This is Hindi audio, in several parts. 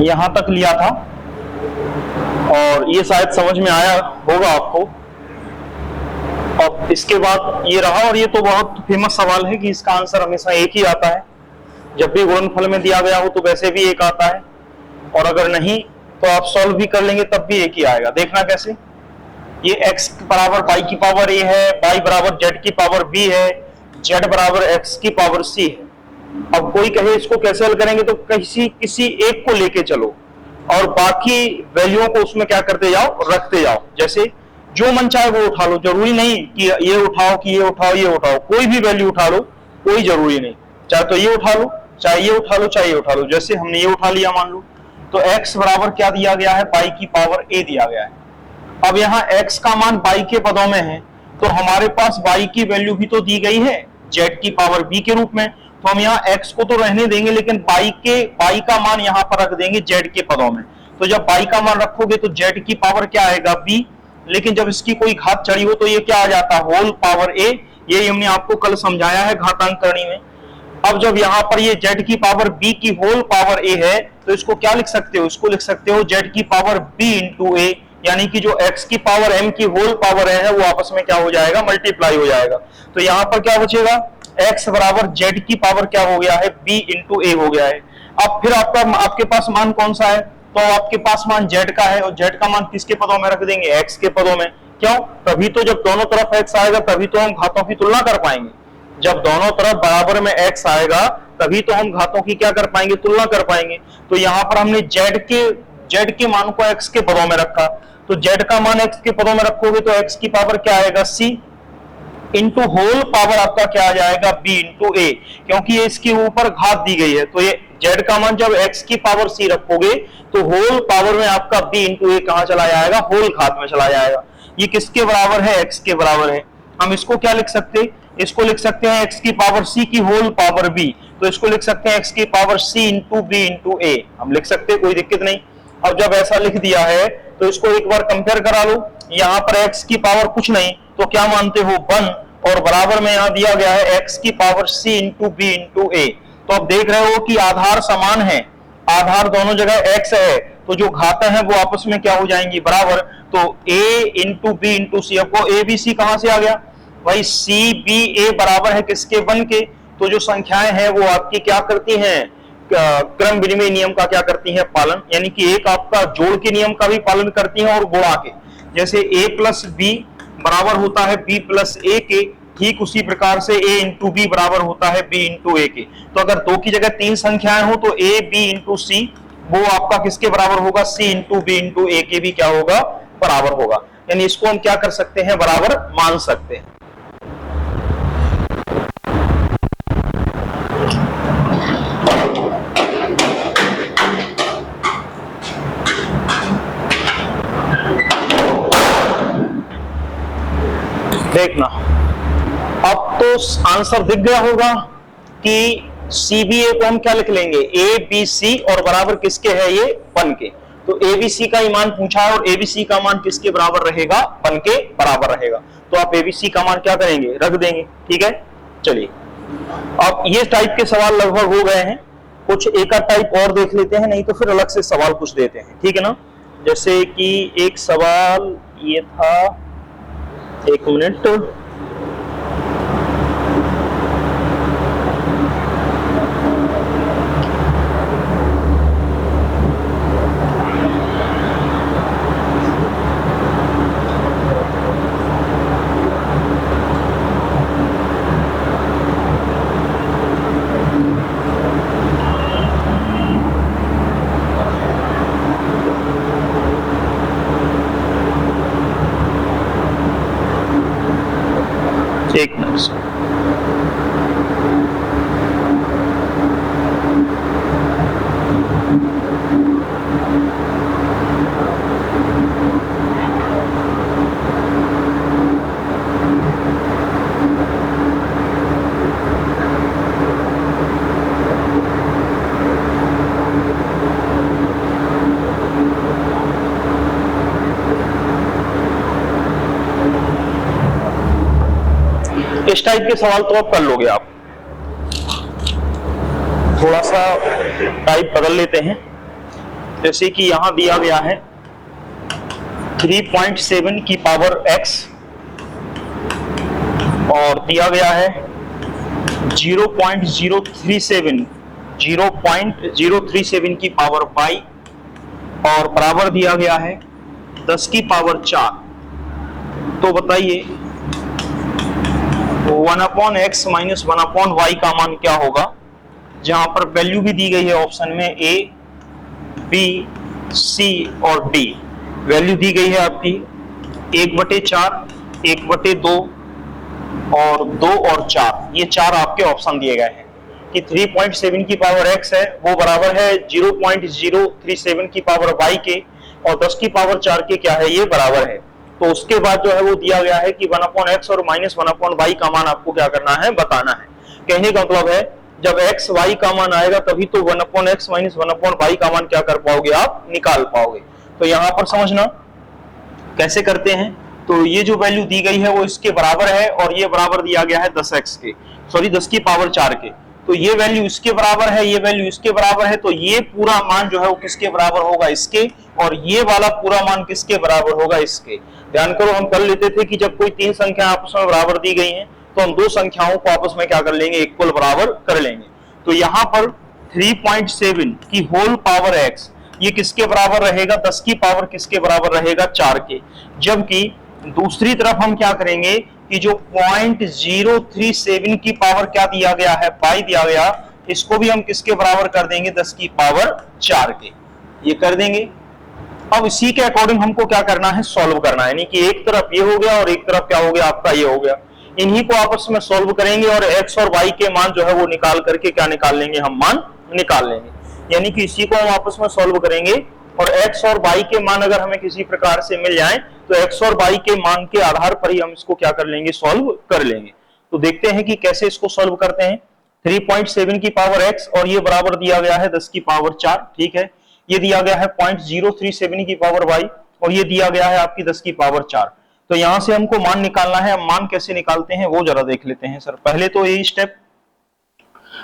यहां तक लिया था और ये शायद समझ में आया होगा आपको। और इसके बाद ये रहा, और ये तो बहुत फेमस सवाल है कि इसका आंसर हमेशा एक ही आता है। जब भी गुणनफल में दिया गया हो तो वैसे भी एक आता है, और अगर नहीं तो आप सॉल्व भी कर लेंगे तब भी एक ही आएगा। देखना कैसे, ये x बराबर y की पावर a है, y बराबर z की पावर b है, z बराबर x की पावर c है। अब कोई कहे इसको कैसे हल करेंगे, तो किसी एक को लेके चलो और बाकी वैल्यूओं को उसमें क्या करते जाओ, रखते जाओ। जैसे जो मन चाहे वो उठा लो, जरूरी नहीं कि ये उठाओ कि ये उठाओ ये उठाओ, कोई भी वैल्यू उठा लो, कोई जरूरी नहीं। चाहे तो ये उठा लो, चाहे ये उठा लो, चाहे ये उठा लो। जैसे हमने ये उठा लिया मान लो, तो x बराबर क्या दिया गया है, y की पावर a दिया गया है। अब यहाँ x का मान y के पदों में है, तो हमारे पास y की वैल्यू भी तो दी गई है z की पावर b के रूप में, तो हम यहाँ x को तो रहने देंगे, लेकिन y का मान यहाँ पर रख देंगे z के पदों में। तो जब y का मान रखोगे तो z की पावर क्या आएगा, b, लेकिन जब इसकी कोई घात चढ़ी हो तो ये क्या आ जाता है, होल पावर a। ये हमने आपको कल समझाया है घातांक करनी में। अब जब यहाँ पर ये z की पावर b की होल पावर a है, तो इसको क्या लिख सकते हो, इसको लिख सकते हो z की पावर b इंटू a, यानी कि जो x की पावर m की होल पावर है वो आपस में क्या हो जाएगा, मल्टीप्लाई हो जाएगा। तो यहाँ पर क्या बचेगा, x बराबर z की पावर क्या हो गया है, b इंटू a हो गया है। अब फिर आपके पास मान कौन सा है, तो आपके पास मान z का है, और z का मान किसके पदों में रख देंगे, x के पदों में। क्यों, तभी तो जब दोनों तरफ x आएगा तभी तो हम घातों की तुलना कर पाएंगे। जब दोनों तरफ बराबर में x आएगा तभी तो हम घातों की क्या कर पाएंगे, तुलना कर पाएंगे। तो यहाँ पर हमने z के मान को x के पदों में रखा, तो z का मान x के पदों में रखोगे तो x की पावर क्या आएगा, c इंटू होल पावर आपका क्या आ जाएगा, b इंटू a, क्योंकि ये इसके ऊपर घात दी गई है। तो ये z का मान जब x की पावर c रखोगे तो होल पावर में आपका b इंटू a कहां चला जाएगा, होल घात में चला जाएगा। ये किसके बराबर है, x के बराबर है। हम इसको क्या लिख सकते हैं, इसको लिख सकते हैं x की पावर c की होल पावर b, तो इसको लिख सकते हैं x की power c into b into a, हम लिख सकते हैं, कोई दिक्कत नहीं। अब जब ऐसा लिख दिया है तो इसको एक बार कंपेयर करा लो। यहाँ पर x की पावर कुछ नहीं तो क्या मानते हो, 1, और बराबर में यहाँ दिया गया है x की power c into b into a। तो अब देख रहे हो कि आधार समान है, आधार दोनों जगह x है, तो जो घातें हैं वो आपस में क्या हो जाएंगी, बराबर। तो a into b into c, आपको a b c कहां से आ गया भाई, c b a बराबर है किसके, 1 के। तो जो संख्याएं हैं वो आपकी क्या करती हैं, क्रम विनिमय नियम का क्या करती हैं, पालन, यानी कि एक आपका जोड़ के नियम का भी पालन करती हैं और गुणा के। जैसे a प्लस बी बराबर होता है b प्लस a के, ठीक उसी प्रकार से a इंटू बी बराबर होता है b इंटू a के। तो अगर 2 की जगह 3 संख्याएं हो तो a b इंटू c वो आपका किसके बराबर होगा, c into b into a के भी क्या होगा, बराबर होगा। यानी इसको हम क्या कर सकते हैं, बराबर मान सकते हैं। देखना, अब तो आंसर दिख गया होगा कि CBA को हम क्या लिख लेंगे, ABC, और बराबर किसके है ये, 1 के। तो ABC का ही मान पूछा है और ABC का मान किसके बराबर रहेगा, 1 के बराबर रहेगा। तो आप ABC का मान क्या करेंगे, रख देंगे, ठीक है। चलिए अब ये टाइप के सवाल लगभग हो गए हैं, कुछ एक आध टाइप और देख लेते हैं, नहीं तो फिर अलग से सवाल कुछ देते हैं, ठीक है ना। जैसे कि एक सवाल ये था, एक मिनट, एक मिनट, इस टाइप के सवाल तो आप कर लोगे। आप थोड़ा सा टाइप बदल लेते हैं। जैसे कि यहां दिया गया है 3.7 की पावर x और दिया गया है 0.037 की पावर y और बराबर दिया गया है 10 की पावर 4। तो बताइए 1/x माइनस 1/y का मान क्या होगा, जहां पर वैल्यू भी दी गई है ऑप्शन में a, b, c और d। वैल्यू दी गई है आपकी 1/4, 1/2 और 2 और 4। ये 4 आपके ऑप्शन दिए गए हैं कि 3.7 की पावर x है वो बराबर है 0.037 की पावर y के और 10 की पावर 4 के क्या है, ये बराबर है। तो उसके बाद जो है वो दिया गया है कि 1/x और माइनस 1/y का मान आपको क्या करना है, बताना है। कहने का मतलब है जब x y का मान आएगा तभी तो 1/x माइनस 1/y का मान क्या कर पाओगे, आप निकाल पाओगे। तो यहां पर समझना कैसे करते हैं। तो ये जो वैल्यू दी गई है वो इसके बराबर है और ये बराबर दिया गया है 10x के, सॉरी 10 की पावर 4 के। तो ये वैल्यू इसके बराबर है, ये वैल्यू इसके बराबर है, तो ये पूरा मान जो है वो किसके बराबर होगा, इसके, और ये वाला पूरा मान किसके बराबर होगा, इसके। ध्यान करो, हम कर लेते थे कि जब कोई तीन संख्या आपस में बराबर दी गई हैं तो हम दो संख्याओं को आपस में क्या कर लेंगे, इक्वल बराबर कर लेंगे। तो यहाँ पर 3.7 की होल पावर x ये किसके बराबर रहेगा, 10 की पावर किसके बराबर रहेगा, 4 के। जबकि दूसरी तरफ हम क्या करेंगे कि जो 0.037 की पावर क्या दिया गया है, पाई दिया गया, इसको भी हम किसके बराबर कर देंगे, 10 की पावर 4 के। ये कर देंगे। अब इसी के अकॉर्डिंग हमको क्या करना है, सॉल्व करना है। यानी कि एक तरफ ये हो गया और एक तरफ क्या हो गया, आपका ये हो गया। इन्हीं को आपस में सॉल्व करेंगे और x और y के मान जो है वो निकाल करके क्या निकाल लेंगे, हम मान निकाल लेंगे। यानी कि इसी को हम आपस में सॉल्व करेंगे और x और y के मान अगर हमें किसी प्रकार से मिल जाए तो x और y के मान के आधार पर ही हम इसको क्या कर लेंगे, सॉल्व कर लेंगे। तो देखते हैं कि कैसे इसको सॉल्व करते हैं। 3.7 की पावर x और ये बराबर दिया गया है 10 की पावर 4, ठीक है। ये दिया गया है 0.037 की पावर y और ये दिया गया है आपकी 10 की पावर 4। तो यहां से हमको मान निकालना है। अब मान कैसे निकालते हैं वो जरा देख लेते हैं। सर पहले तो यही स्टेप,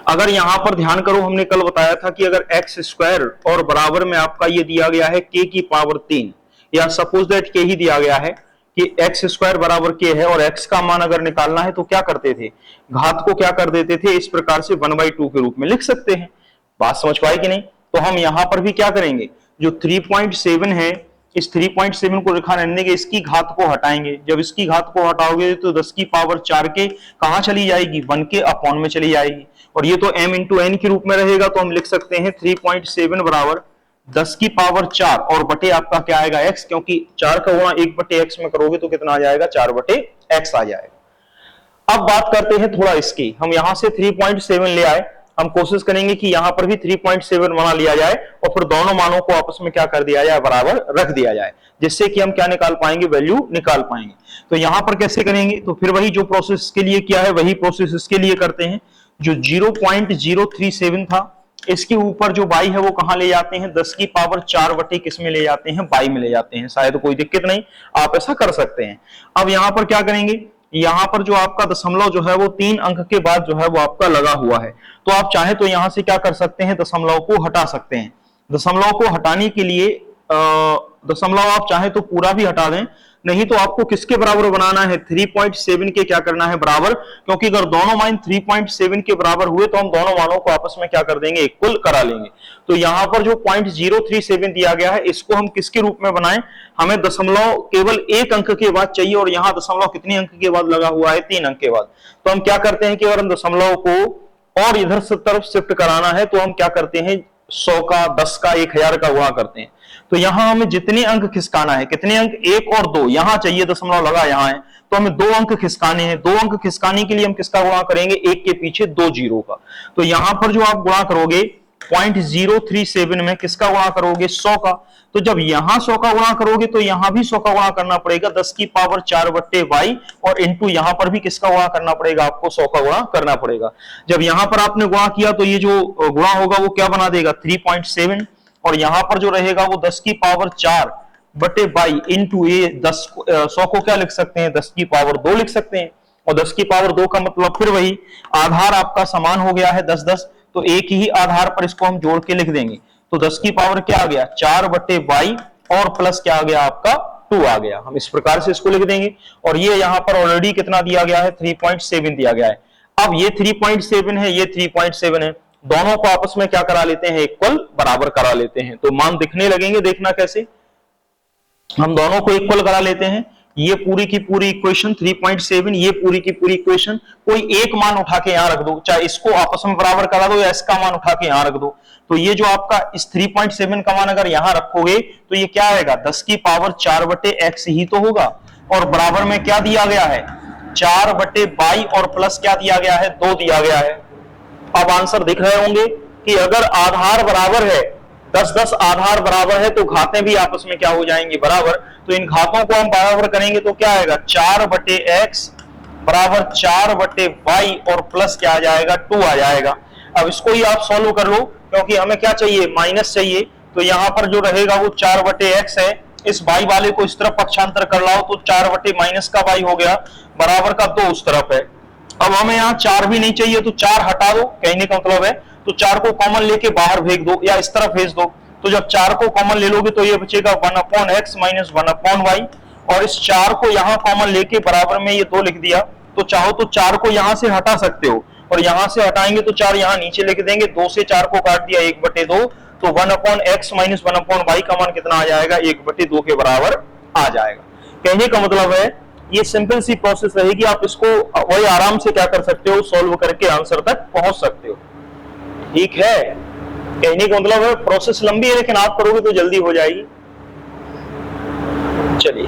अगर यहां पर ध्यान करो, हमने कल बताया था कि अगर x स्क्वायर और बराबर में आपका ये दिया गया है k की पावर 3, या सपोज दैट k ही दिया गया है कि x स्क्वायर बराबर k है और x का मान अगर निकालना है तो क्या करते थे, घात को क्या कर देते थे, इस प्रकार से 1/2 के रूप में लिख सकते हैं। बात समझ पाए कि नहीं। तो हम यहां पर भी क्या करेंगे, जो 3.7 है इस 3.7 को रेखा रहने के, इसकी घात को हटाएंगे। जब इसकी घात को हटाओगे तो 10 की पावर 4 के कहां चली जाएगी, 1 के अपॉन में चली जाएगी और ये तो m इंटू n के रूप में रहेगा। तो हम लिख सकते हैं 3.7 बराबर 10 की पावर 4 और बटे आपका क्या आएगा, x, क्योंकि 4 का गुणा 1/x में करोगे तो कितना आ जाएगा, 4/x आ जाएगा। अब बात करते हैं थोड़ा इसकी। हम यहां से 3.7 ले आए, हम कोशिश करेंगे कि यहां पर भी 3.7 बना लिया जाए और फिर दोनों मानों को आपस में क्या कर दिया जाए, बराबर रख दिया जाए, जिससे कि हम क्या निकाल पाएंगे, वैल्यू निकाल पाएंगे। तो यहां पर कैसे करेंगे, तो फिर वही जो प्रोसेस के लिए किया है वही प्रोसेस इसके लिए करते हैं। जो 0.037 था इसके ऊपर जो y है वो कहां ले जाते हैं, 10 की पावर 4 बटे किस में ले जाते हैं, y में ले जाते हैं। शायद कोई दिक्कत नहीं, आप ऐसा कर सकते हैं। अब यहां पर क्या करेंगे, यहां पर जो आपका दशमलव जो है वो 3 अंक के बाद जो है वो आपका लगा हुआ है। तो आप चाहे तो यहां से क्या कर सकते हैं, दशमलव को हटा सकते हैं। दशमलव को हटाने के लिए दशमलव आप चाहे तो पूरा भी हटा दें, नहीं तो आपको किसके बराबर बनाना है, 3.7 के क्या करना है, बराबर। क्योंकि अगर दोनों मान 3.7 के बराबर हुए तो हम दोनों मानों को आपस में क्या कर देंगे, इक्वल करा लेंगे। तो यहां पर जो 0.037 दिया गया है इसको हम किसके रूप में बनाएं, हमें दशमलव केवल 1 अंक के बाद चाहिए और यहां दशमलव कितने अंक के बाद लगा हुआ है, 3 अंक के बाद। तो हम क्या करते हैं कि अगर हम दशमलव को और इधर से तरफ शिफ्ट कराना है तो हम क्या करते हैं, 100 का, 10 का, 1000 का गुणा करते हैं। तो यहां हमें जितने अंक खिसकाना है, कितने अंक, 1 और 2, यहां चाहिए दशमलव लगा यहां है, तो हमें 2 अंक खिसकाने हैं। 2 अंक खिसकाने के लिए हम किसका गुणा करेंगे, 1 के पीछे 2 जीरो का। तो यहां पर जो आप गुणा करोगे 0.037 में किसका गुणा करोगे, 100 का। तो जब यहां 100 का गुणा करोगे तो यहां भी 100 का गुणा करना पड़ेगा, 10 की पावर 4 बट्टे y, और इंटू यहां पर भी किसका गुणा करना पड़ेगा, आपको 100 का गुणा करना पड़ेगा। जब यहां पर आपने गुणा किया तो ये जो गुणा होगा वो क्या बना देगा, 3.7, और यहां पर जो रहेगा वो 10 की पावर 4 बटे बाई इंटू ये 100 को क्या लिख सकते हैं, 10 की पावर 2 लिख सकते हैं। और 10 की पावर 2 का मतलब फिर वही आधार आपका समान हो गया है 10 10, तो एक ही आधार पर इसको हम जोड़ के लिख देंगे। तो 10 की पावर क्या आ गया 4/y और प्लस क्या आ गया आपका 2 आ गया। हम इस प्रकार से इसको लिख देंगे। और ये यहां पर ऑलरेडी कितना दिया गया है 3.7 दिया गया है। अब ये 3.7 है, ये 3.7 है, दोनों को आपस में क्या करा लेते हैं इक्वल बराबर करा लेते हैं। तो मान दिखने लगेंगे, देखना कैसे हम दोनों को इक्वल करा लेते हैं। ये पूरी की पूरी इक्वेशन 3.7, ये पूरी की पूरी इक्वेशन, कोई एक मान उठा के यहां रख दो, चाहे इसको आपस में बराबर करा दो या इसका मान उठा के यहां रख दो। तो ये जो आपका इस 3.7 का मान अगर यहां रखोगे तो ये क्या आएगा 10 की पावर 4/x ही तो होगा। और बराबर में क्या दिया गया है 4/y और प्लस क्या दिया गया है 2 दिया गया है। अब आंसर दिख रहे होंगे कि अगर आधार बराबर है 10-10 आधार बराबर है तो घातें भी आपस में क्या हो जाएंगी बराबर। तो इन घातों को हम बराबर करेंगे तो क्या आएगा 4/x बराबर 4/y और प्लस क्या आ जाएगा 2 आ जाएगा। अब इसको ही आप सॉल्व कर लो, क्योंकि हमें क्या चाहिए माइनस चाहिए। तो यहां पर जो रहेगा वो 4/x है, इस y वाले को इस तरफ पक्षांतर कर लाओ तो 4/- का y हो गया, बराबर का 2 उस तरफ है। अब हमें यहाँ 4 भी नहीं चाहिए तो 4 हटा दो, कहने का मतलब है तो 4 को कॉमन लेके बाहर भेज दो या इस तरफ भेज दो। तो जब 4 को कॉमन ले लोगे तो ये बचेगा 1/x माइनस 1/y। और इस 4 को यहाँ कॉमन लेके बराबर में ये 2 लिख दिया। तो चाहो तो 4 को यहां से हटा सकते हो, और यहां से हटाएंगे तो 4 यहाँ नीचे लिख देंगे, 2 से 4 को काट दिया 1/2, तो 1/x माइनस 1/y का मान कितना आ जाएगा 1/2 के बराबर आ जाएगा। कहने का मतलब है ये सिंपल सी प्रोसेस रहेगी, आप इसको वही आराम से क्या कर सकते हो सॉल्व करके आंसर तक पहुंच सकते हो। ठीक है, कहने का मतलब है प्रोसेस लंबी है लेकिन आप करोगे तो जल्दी हो जाएगी। चलिए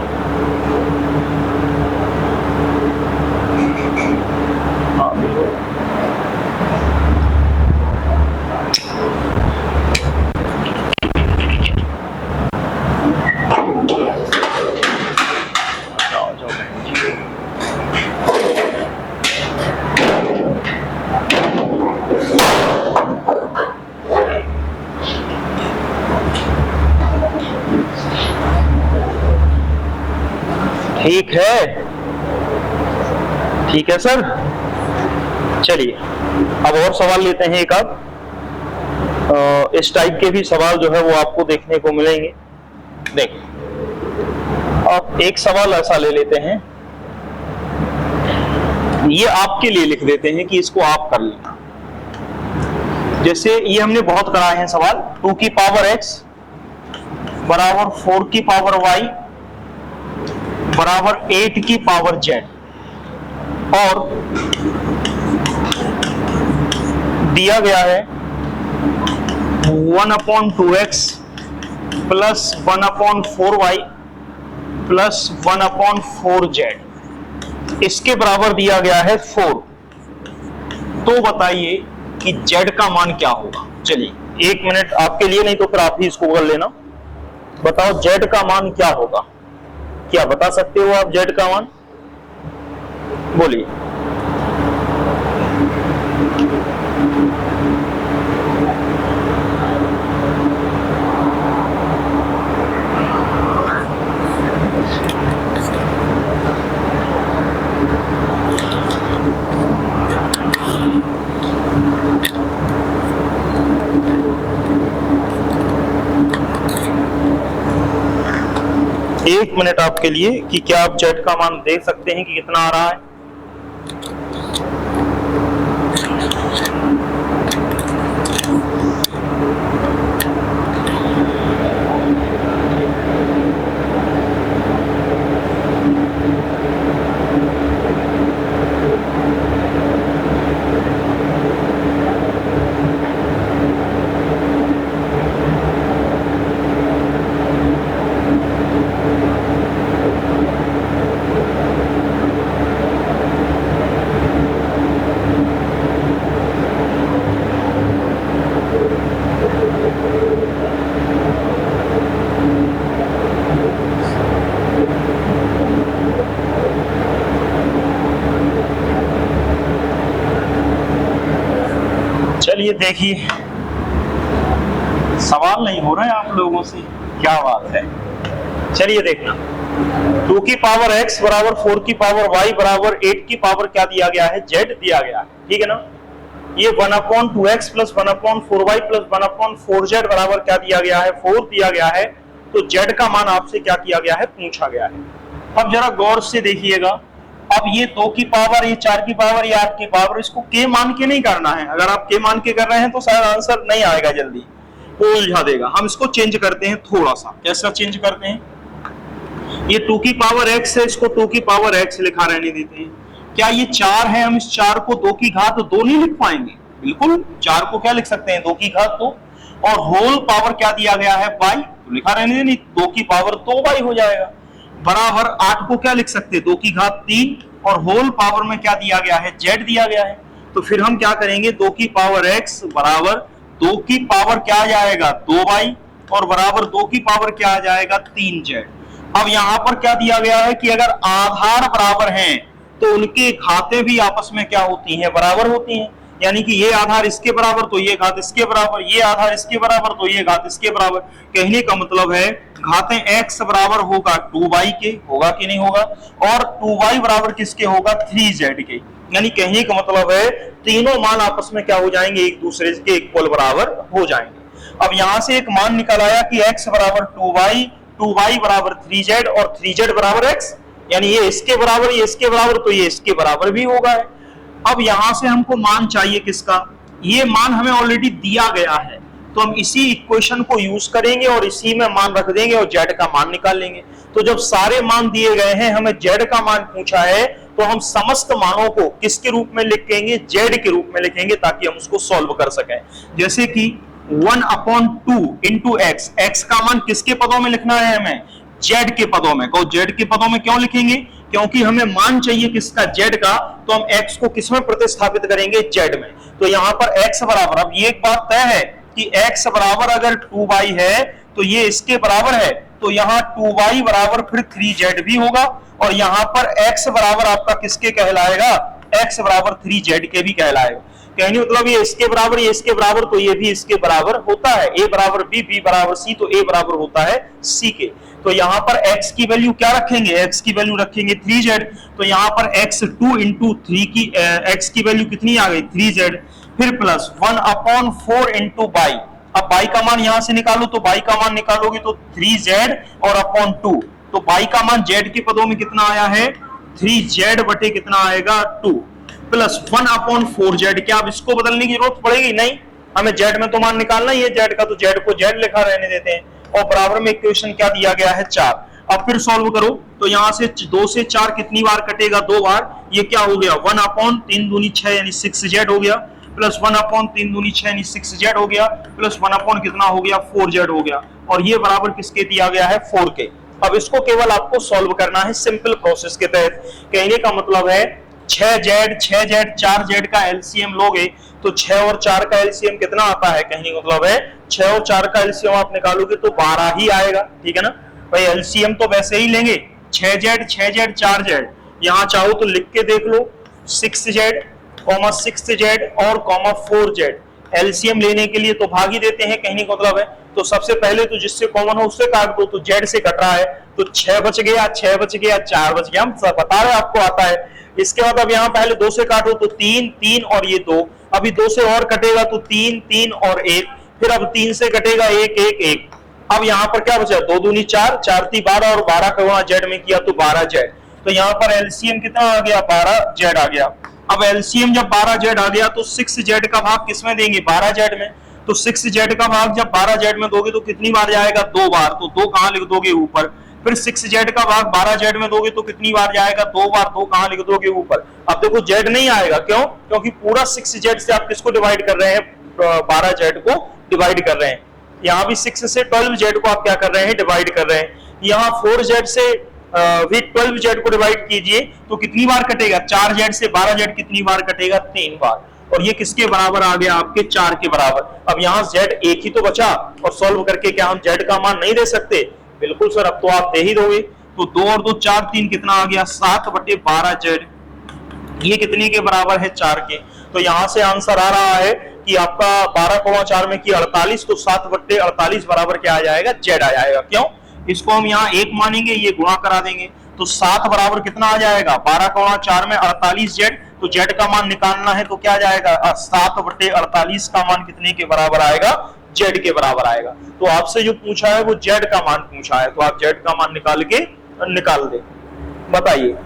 ठीक है, ठीक है सर। चलिए अब और सवाल लेते हैं एक आप। इस टाइप के भी सवाल जो है वो आपको देखने को मिलेंगे। देखिए अब एक सवाल ऐसा ले लेते हैं, ये आपके लिए लिख देते हैं कि इसको आप कर लेना। जैसे ये हमने बहुत कराए हैं सवाल, 2 की पावर x बराबर 4 की पावर y बराबर 8 की पावर z, और दिया गया है 1/2x plus 1/4y plus 1/4z, इसके बराबर दिया गया है 4। तो बताइए कि z का मान क्या होगा। चलिए 1 मिनट आपके लिए, नहीं तो फिर आप ही इसको कर लेना। बताओ z का मान क्या होगा, क्या बता सकते हो आप z का मान, बोलिए। एक मिनट आपके लिए कि क्या आप z का मान देख सकते हैं कि कितना आ रहा है। चलिए देखिए, सवाल नहीं हो रहा है आप लोगों से, क्या बात है। चलिए देखना, 2 की पावर x बराबर 4 की पावर y बराबर 8 की पावर क्या दिया गया है z दिया गया है, ठीक है ना। ये 1/2x plus 1/4y plus 1/4z बराबर क्या दिया गया है, 4 दिया गया है। तो z का मान आपसे क्या किया गया है, पूछा गया है। अब जरा गौर से देखिएगा, अब ये 2 की पावर, ये 4 की पावर, ये 8 की पावर, इसको k मान के नहीं करना है। अगर आप k मान के कर रहे हैं तो शायद आंसर नहीं आएगा जल्दी, वो उलझा देगा। हम इसको चेंज करते हैं थोड़ा सा। कैसा चेंज करते हैं, ये 2 की पावर x है, इसको 2 की पावर x लिखा रहने देते हैं। क्या ये 4 है, हम इस 4 को 2 की घात 2 नहीं लिख पाएंगे? बिल्कुल, 4 को क्या लिख सकते हैं, 2 की घात 2। और होल पावर क्या दिया गया है, बाई, तो लिखा रहने दें, 2 की पावर 2 बाई हो जाएगा। बराबर 8 को क्या लिख सकते हैं, 2 की घात 3, और होल पावर में क्या दिया गया है, z दिया गया है। तो फिर हम क्या करेंगे, 2 की पावर x बराबर 2 की पावर क्या आ जाएगा, 2 बाई, और बराबर 2 की पावर क्या आ जाएगा, 3z। अब यहां पर क्या दिया गया है कि अगर आधार बराबर हैं तो उनके घातें भी आपस में क्या होती हैं, बराबर होती हैं। यानी कि ये आधार इसके बराबर तो ये घात इसके बराबर, ये आधार इसके बराबर तो ये घात इसके बराबर। कहने का मतलब है घातें x बराबर होगा 2y के, होगा कि नहीं होगा, और 2y बराबर किसके होगा, 3z के। यानी कहने का मतलब है तीनों मान आपस में क्या हो जाएंगे, एक दूसरे के इक्वल बराबर हो जाएंगे। अब यहां से एक मान निकल आया कि x बराबर 2y बराबर 3z और 3z बराबर x, यानी ये इसके बराबर, ये इसके बराबर, तो ये इसके बराबर भी होगा। अब यहां से हमको मान चाहिए किसका, ये मान हमें ऑलरेडी दिया गया है, तो हम इसी इक्वेशन को यूज करेंगे और इसी में मान रख देंगे और z का मान निकाल लेंगे। तो जब सारे मान दिए गए हैं, हमें z का मान पूछा है, तो हम समस्त मानों को किसके रूप में लिखेंगे, z के रूप में लिखेंगे, ताकि हम उसको सॉल्व कर सकें। जैसे कि 1/2 इंटू एक्स, एक्स का मान किसके पदों में लिखना है, हमें z के पदों में। कहो z के पदों में क्यों लिखेंगे, क्योंकि हमें मान चाहिए किसका, z का, तो हम x को किस में प्रतिस्थापित करेंगे, z में। तो यहाँ पर x बराबर, अब ये एक बात तय है कि x बराबर अगर 2y है तो ये इसके बराबर है, तो यहाँ 2y बराबर फिर 3z भी होगा, और यहाँ पर x बराबर आपका किसके कहलाएगा, x बराबर 3z के भी कहलाएगा। कहने मतलब ये इसके बराबर, ये इसके बराबर, तो ये भी इसके बराबर होता है। a बराबर b, b बराबर c, तो a बराबर होता है c के। तो यहाँ पर x की वैल्यू क्या रखेंगे, x की वैल्यू रखेंगे 3z। तो यहाँ पर x2 इंटू 3 की x की वैल्यू कितनी आ गई, 3z। फिर प्लस 1/4 इंटू बाई, अब बाई का मान यहां से निकालो, तो बाई का मान निकालोगे तो 3z और अपॉन 2, तो बाई का मान z के पदों में कितना आया है, 3z बटे कितना आएगा, 2, प्लस 1/4z। क्या अब इसको बदलने की जरूरत पड़ेगी, नहीं, हमें z में तो मान निकालना ही है z का, तो z को z लिखा रहने देते हैं। और बराबर में इक्वेशन क्या दिया गया है, 4। अब फिर सॉल्व करो, तो यहां से 2 से 4 कितनी बार कटेगा, 2 बार। ये क्या हो गया, 1/3 दूनी 6 यानी 6z हो गया, प्लस 1/3 दूनी 6 यानी 6z हो गया, प्लस 1/ कितना हो गया, 4z हो गया, और ये बराबर किसके दिया गया है, 4 के। अब इसको केवल आपको सॉल्व करना है सिंपल प्रोसेस के तहत। कहने का मतलब है 6z 4z का एलसीएम लोगे तो 6 और 4 का एलसीएम कितना आता है, कहने का मतलब है 6 और 4 का एलसीएम आप निकालोगे तो 12 ही आएगा, ठीक है ना भाई। एलसीएम तो वैसे ही लेंगे, 6z 4z, यहाँ चाहो तो लिख के देख लो, 6z, 6z और 4z। एलसीएम लेने के लिए तो भाग ही देते हैं, कहने का मतलब है। तो सबसे पहले तो जिससे कॉमन हो उससे काट दो, तो z से कट रहा है, तो 6 बच गया, 6 बच गया, 4 बच गया, हम बता रहे आपको आता है। इसके बाद अब यहाँ पहले 2 से काटो तो 3, 3 और ये 2, अभी 2 से और कटेगा तो 3, 3 और 1, फिर अब 3 से कटेगा 1, 1, 1। अब यहाँ पर क्या बचा, 2 दूनी 4, 4 ती 12 और 12 का गुणा z में किया तो 12z। तो यहाँ पर एलसीएम कितना आ गया, 12z आ गया। अब एलसीएम जब 12z आ गया तो 6z का भाग किसमें देंगे, 12z में। तो 6z का भाग जब 12z में दोगे तो कितनी बार जाएगा, 2 बार, तो 2 कहां लिख दोगे, ऊपर। फिर 6z का भाग 12z में दोगे तो कितनी बार जाएगा, 2 बार, 2 कहां लिख दोगे, ऊपर। अब देखो z नहीं आएगा, क्यों, क्योंकि पूरा 6z से आप किसको डिवाइड कर रहे हैं, 12z को डिवाइड कर रहे हैं। यहाँ भी 6 से 12z को आप क्या कर रहे हैं, डिवाइड कर रहे हैं। यहाँ 4z से भी 12z को डिवाइड कीजिए तो कितनी बार कटेगा, 4z से 12z कितनी बार कटेगा, 3 बार। और ये किसके बराबर आ गया, आपके 4 के बराबर। अब यहाँ z एक ही तो बचा, और सॉल्व करके क्या हम z का मान नहीं दे सकते, बिल्कुल सर, अब तो आप दे ही दोगे। तो 2 और 2 4, 3 कितना आ गया, 7/12z। ये कितने के बराबर है, 4 के। तो यहाँ से आंसर आ रहा है कि आपका 12,4 में की 48, तो 7/48 बराबर क्या आ जाएगा, z आ जाएगा। क्यों, इसको हम यहाँ 1 मानेंगे, ये गुणा करा देंगे, तो 7 बराबर कितना आ जाएगा, 12,4 में 48z, तो जेड का मान निकालना है तो क्या जाएगा, 7/48 का मान कितने के बराबर आएगा, जेड के बराबर आएगा। तो आपसे जो पूछा है वो जेड का मान पूछा है, तो आप जेड का मान निकाल दे। बताइए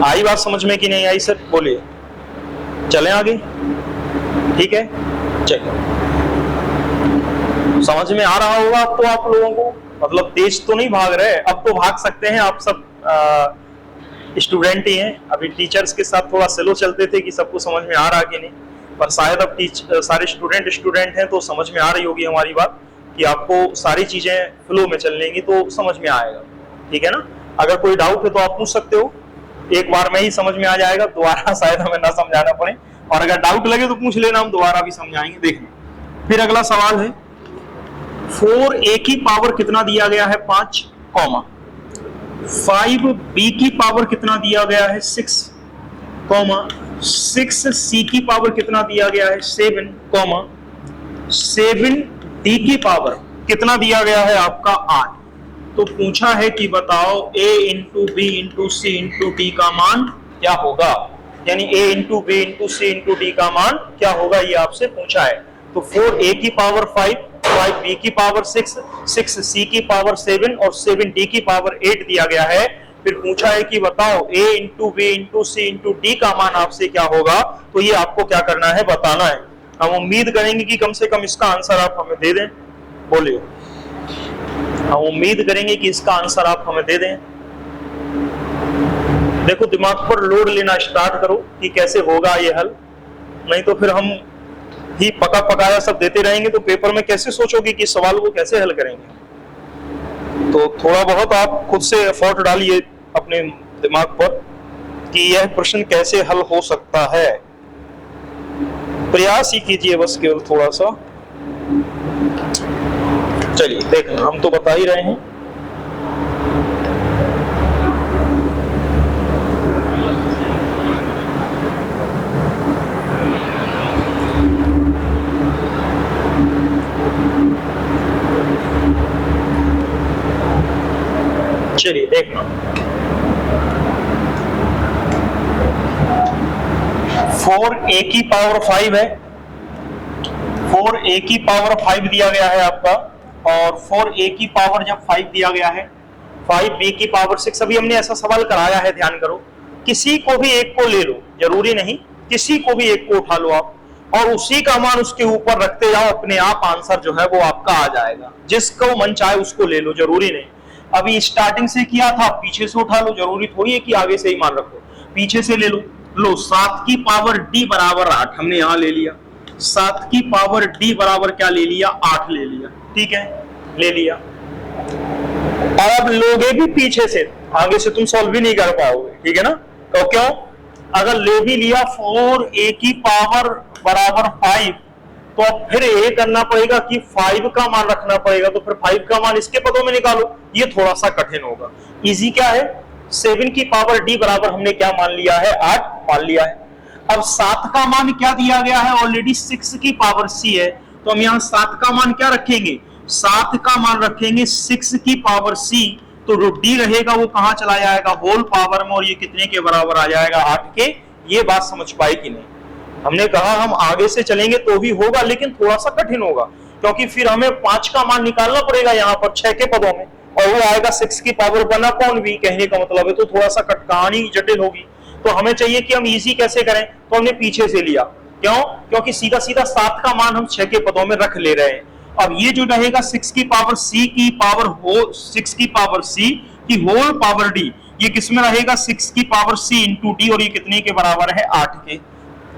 आई बात समझ में कि नहीं आई सर, बोलिए। चलें आगे, ठीक है, चलिए। समझ में आ रहा होगा अब तो आप लोगों को, मतलब तेज तो नहीं भाग रहे, अब तो भाग सकते हैं। आप सब स्टूडेंट ही हैं, अभी टीचर्स के साथ थोड़ा स्लो चलते थे कि सबको समझ में आ रहा कि नहीं, पर शायद अब सारे स्टूडेंट हैं तो समझ में आ रही होगी हमारी बात कि आपको सारी चीजें फ्लो में चल लेंगी तो समझ में आएगा, ठीक है ना। अगर कोई डाउट है तो आप पूछ सकते हो, एक बार में ही समझ में आ जाएगा, दोबारा शायद हमें ना समझाना पड़े, और अगर डाउट लगे तो पूछ लेना, हम दोबारा भी समझाएंगे। देखना फिर अगला सवाल है 4a की पावर कितना दिया गया है, 5, 5b की पावर कितना दिया गया है, 6, 6c की पावर कितना दिया गया है, 7, 7d की पावर कितना दिया गया है आपका 8। तो पूछा है कि बताओ a into b into c into d का मान क्या होगा, यानी a into b into c into d का मान क्या होगा, ये आपसे पूछा है। तो 4a की पावर 5, 5b की पावर 6, 6c की पावर 7 और 7d की पावर 8 दिया गया है। फिर पूछा है कि बताओ a into b into c into d का मान आपसे क्या होगा, तो ये आपको क्या करना है, बताना है। हम उम्मीद करेंगे कि कम से कम इसका आंसर आप हमें दे दें, बोलिए। हम उम्मीद करेंगे कि इसका आंसर आप हमें दे दें। देखो दिमाग पर लोड लेना स्टार्ट करो कि कैसे होगा ये हल, नहीं तो फिर हम ही पका पकाया सब देते रहेंगे तो पेपर में कैसे सोचोगे कि सवाल को कैसे हल करेंगे। तो थोड़ा बहुत आप खुद से एफर्ट डालिए अपने दिमाग पर कि यह प्रश्न कैसे हल हो सकता है, प्रयास ही कीजिए बस केवल थोड़ा सा। चलिए देख, हम तो बता ही रहे हैं। चलिए देखना, 4a की पावर 5 है, 4a की पावर 5 दिया गया है आपका, और 4a की पावर जब 5 दिया गया है, 5b की पावर 6। अभी हमने ऐसा सवाल कराया है, ध्यान करो, किसी को भी एक को ले लो, जरूरी नहीं, किसी को भी एक को उठा लो आप और उसी का मान उसके ऊपर रखते जाओ, अपने आप आंसर जो है वो आपका आ जाएगा। जिसको मन चाहे उसको ले लो, जरूरी नहीं। अभी स्टार्टिंग से किया था, पीछे से उठा लो, जरूरी थोड़ी है कि आगे से ही मान रखो, पीछे से ले लो। लो 7 की पावर d बराबर 8 हमने यहां ले लिया, 7 की पावर d बराबर क्या ले लिया, 8 ले लिया, ठीक है, ले लिया। और अब लोगे भी पीछे से, आगे से तुम सॉल्व भी नहीं कर पाओगे, ठीक है ना। तो क्यों, अगर ले भी लिया 4a की पावर बराबर 5, तो अब फिर ये करना पड़ेगा कि 5 का मान रखना पड़ेगा, तो फिर 5 का मान इसके पदों में निकालो, ये थोड़ा सा कठिन होगा। इजी क्या है, 7 की पावर d बराबर हमने क्या मान लिया है, 8 मान लिया है। अब 7 का मान क्या दिया गया है, ऑलरेडी 6 की पावर c है, तो हम यहाँ 7 का मान क्या रखेंगे, 7 का मान रखेंगे 6 की पावर c, तो जो d रहेगा वो कहां चला जाएगा, होल पावर में, और ये कितने के बराबर आ जाएगा, 8 के। ये बात समझ पाए कि नहीं। हमने कहा हम आगे से चलेंगे तो भी होगा, लेकिन थोड़ा सा कठिन होगा, क्योंकि फिर हमें 5 का मान निकालना पड़ेगा यहाँ पर 6 के पदों में, और वो आएगा 6 की पावर 1/v, कहने का मतलब है, तो थोड़ा सा कहानी जटिल होगी। तो हमें चाहिए कि हम इजी कैसे करें, तो हमने पीछे से लिया, क्यों, क्योंकि सीधा सीधा 7 का मान हम 6 के पदों में रख ले रहे हैं। अब ये जो रहेगा 6 की पावर c की पावर हो 6 की पावर c की होल पावर d, ये किसमें रहेगा, 6 की पावर c इंटू डी, और ये कितने के बराबर है, 8 के।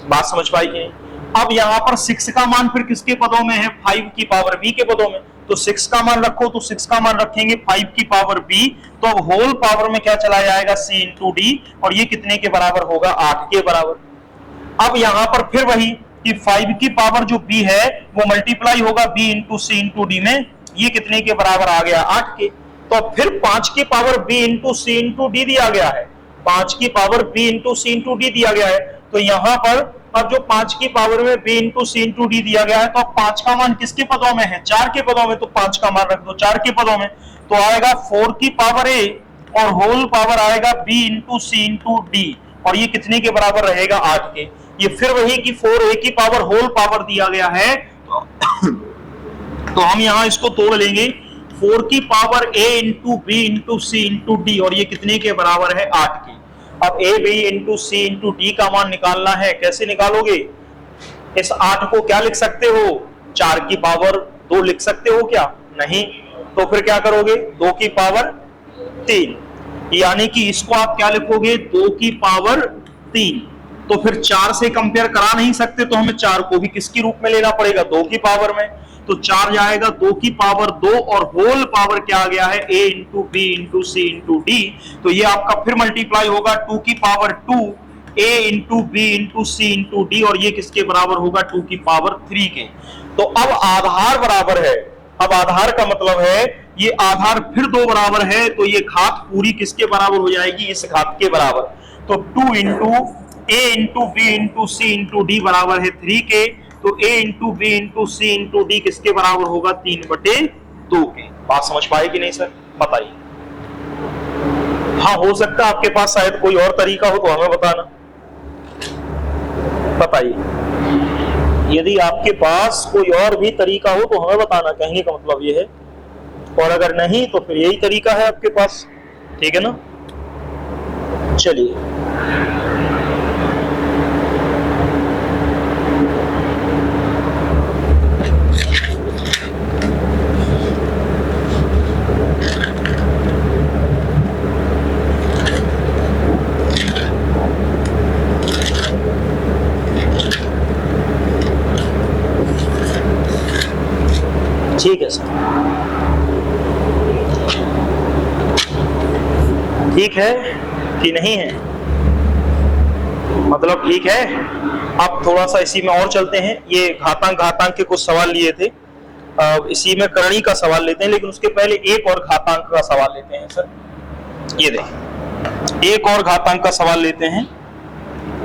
बात समझ पाई कि नहीं। अब यहाँ पर 6 का मान फिर किसके पदों में है, 5 की पावर b के पदों में, तो 6 का मान रखो, तो 6 का मान रखेंगे 5 की पावर b, तो अब होल पावर में क्या चला जाएगा, c इंटू डी, और ये कितने के बराबर होगा, 8 के बराबर। अब यहाँ पर फिर वही कि 5 की पावर जो b है वो मल्टीप्लाई होगा b into c into D में, ये कितने के बराबर आ गया, 8 के। तो फिर 5 की power b into c into D दिया गया है, 5 की power b into c into D दिया गया है, तो यहाँ पर अब जो 5 की पावर में b into c into D दिया गया है, तो अब 5 का मान किसके पदों में है, 4 के पदों में, तो 5 का मान रख दो 4 के पदों में, तो आएगा 4 की पावर a और होल पावर आएगा b into c into d, और ये कितने के बराबर रहेगा 8 के। ये फिर वही कि 4a की पावर होल पावर दिया गया है तो हम यहां इसको तोड़ लेंगे 4 की power a into b into c into d और ये कितने के बराबर है 8 के। अब a b into c into d का मान निकालना है, कैसे निकालोगे? इस 8 को क्या लिख सकते हो? 4 की पावर 2 लिख सकते हो क्या? नहीं। तो फिर क्या करोगे? 2 की पावर 3, यानी कि इसको आप क्या लिखोगे? 2 की पावर 3। तो फिर 4 से कंपेयर करा नहीं सकते तो हमें 4 को भी किसके रूप में लेना पड़ेगा? 2 की पावर में। तो 4 जाएगा 2 की पावर 2 और होल पावर क्या आ गया है? a into b into c into d. तो ये आपका फिर मल्टीप्लाई होगा 2 की power 2 a into b into c into d और ये किसके बराबर होगा? 2 की पावर 3 के। तो अब आधार बराबर है। अब आधार का मतलब है ये आधार फिर 2 बराबर है तो ये घात पूरी किसके बराबर हो जाएगी? इस घात के बराबर। तो 2 into a into b into c into d बराबर है 3 के। तो a into b into c into d किसके बराबर होगा? 3/2 के। बात समझ पाए कि नहीं सर? बताइए। हाँ, हो सकता है आपके पास शायद कोई और तरीका हो तो हमें बताना। बताइए, यदि आपके पास कोई और भी तरीका हो तो हमें बताना। कहने का मतलब ये है, और अगर नहीं तो फिर यही तरीका है आपके पास। ठीक है ना? चलिए, ठीक है सर, ठीक है कि नहीं है? मतलब ठीक है। अब थोड़ा सा इसी में और चलते हैं। ये घातांक के कुछ सवाल लिए थे, इसी में करणी का सवाल लेते हैं, लेकिन उसके पहले एक और घातांक का सवाल लेते हैं सर। ये देखिए, एक और घातांक का सवाल लेते हैं।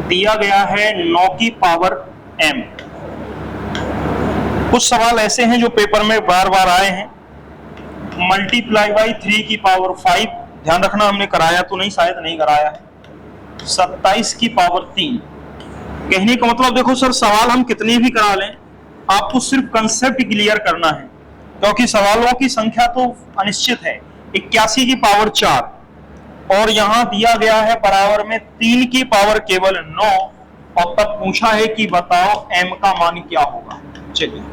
दिया गया है 9 की पावर m। कुछ सवाल ऐसे हैं जो पेपर में बार बार आए हैं। मल्टीप्लाई बाई 3 की पावर 5, ध्यान रखना हमने कराया तो नहीं, शायद नहीं कराया है। 27 की पावर 3। कहने का मतलब देखो सर, सवाल हम कितने भी करा लें, आपको सिर्फ कंसेप्ट क्लियर करना है, क्योंकि सवालों की संख्या तो अनिश्चित है। 81 की पावर 4 और यहां दिया गया है बराबर में 3 की पावर केवल 9 और तब पूछा है कि बताओ m का मान क्या होगा। चलिए,